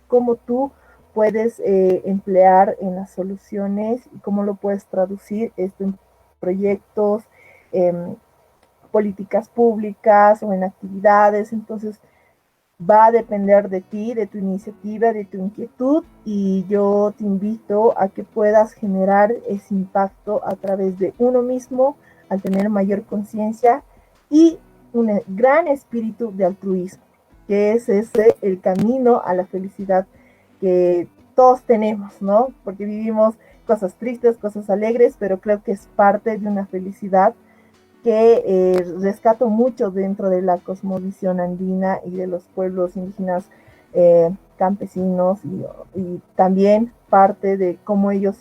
cómo tú puedes emplear en las soluciones y cómo lo puedes traducir esto en proyectos, en políticas públicas o en actividades. Entonces, va a depender de ti, de tu iniciativa, de tu inquietud, y yo te invito a que puedas generar ese impacto a través de uno mismo, al tener mayor conciencia y un gran espíritu de altruismo, que es ese el camino a la felicidad que todos tenemos, ¿no? Porque vivimos cosas tristes, cosas alegres, pero creo que es parte de una felicidad que rescato mucho dentro de la cosmovisión andina y de los pueblos indígenas campesinos y también parte de cómo ellos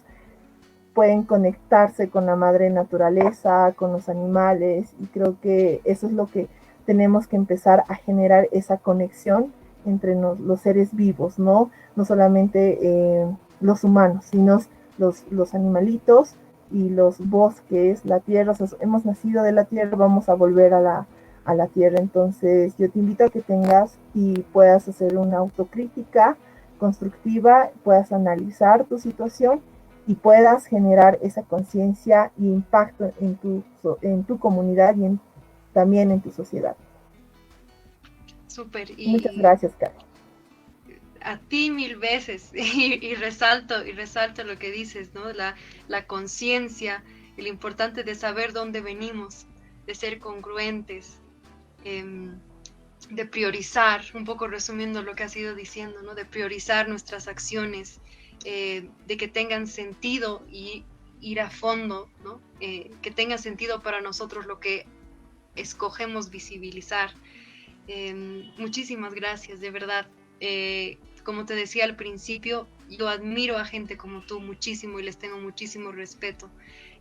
pueden conectarse con la madre naturaleza, con los animales, y creo que eso es lo que tenemos que empezar a generar, esa conexión entre los seres vivos, ¿no? No solamente los humanos, sino los animalitos y los bosques, la tierra. O sea, hemos nacido de la tierra, vamos a volver a la tierra. Entonces yo te invito a que tengas y puedas hacer una autocrítica constructiva, puedas analizar tu situación y puedas generar esa conciencia y impacto en tu comunidad y también en tu sociedad. Súper, Muchas gracias, Karen. a ti mil veces y resalto lo que dices, ¿no? La conciencia, el importante de saber dónde venimos, de ser congruentes, de priorizar, un poco resumiendo lo que has ido diciendo, ¿no? De priorizar nuestras acciones, de que tengan sentido y ir a fondo, ¿no? Que tenga sentido para nosotros lo que escogemos visibilizar. Muchísimas gracias, de verdad. Como te decía al principio, yo admiro a gente como tú muchísimo y les tengo muchísimo respeto,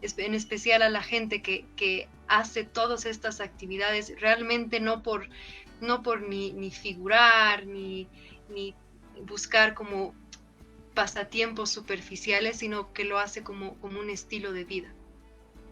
en especial a la gente que hace todas estas actividades realmente no por ni figurar, ni buscar como pasatiempos superficiales, sino que lo hace como un estilo de vida.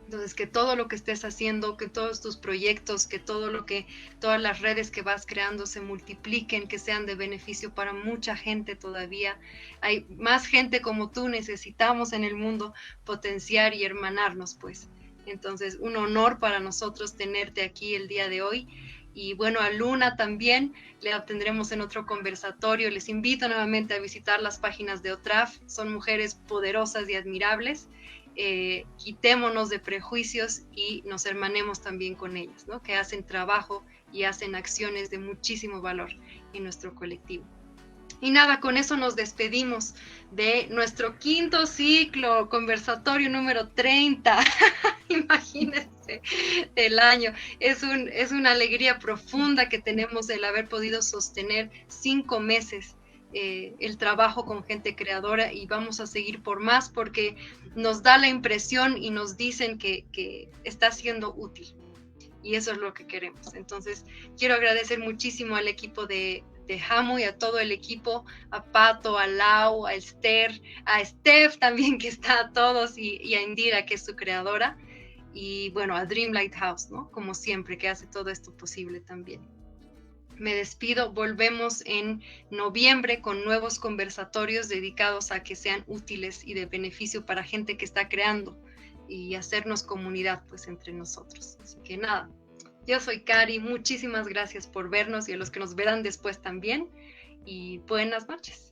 Entonces, que todo lo que estés haciendo, que todos tus proyectos, que todas las redes que vas creando se multipliquen, que sean de beneficio para mucha gente todavía. Hay más gente como tú, necesitamos en el mundo potenciar y hermanarnos, pues. Entonces, un honor para nosotros tenerte aquí el día de hoy. Y bueno, a Luna también la tendremos en otro conversatorio. Les invito nuevamente a visitar las páginas de OTRAF. Son mujeres poderosas y admirables. Quitémonos de prejuicios y nos hermanemos también con ellas, ¿no? Que hacen trabajo y hacen acciones de muchísimo valor en nuestro colectivo. Y nada, con eso nos despedimos de nuestro quinto ciclo, conversatorio número 30. Imagínense el año. Es una alegría profunda que tenemos el haber podido sostener 5 meses el trabajo con gente creadora, y vamos a seguir por más porque nos da la impresión y nos dicen que está siendo útil, y eso es lo que queremos. Entonces quiero agradecer muchísimo al equipo de Hamu y a todo el equipo, a Pato, a Lau, a Esther, a Steph también, que está a todos, y a Indira, que es su creadora, y bueno, a Dream Lighthouse, ¿no? Como siempre, que hace todo esto posible también. Me despido, volvemos en noviembre con nuevos conversatorios dedicados a que sean útiles y de beneficio para gente que está creando y hacernos comunidad, pues, entre nosotros. Así que nada, yo soy Cari, muchísimas gracias por vernos y a los que nos verán después también, y buenas noches.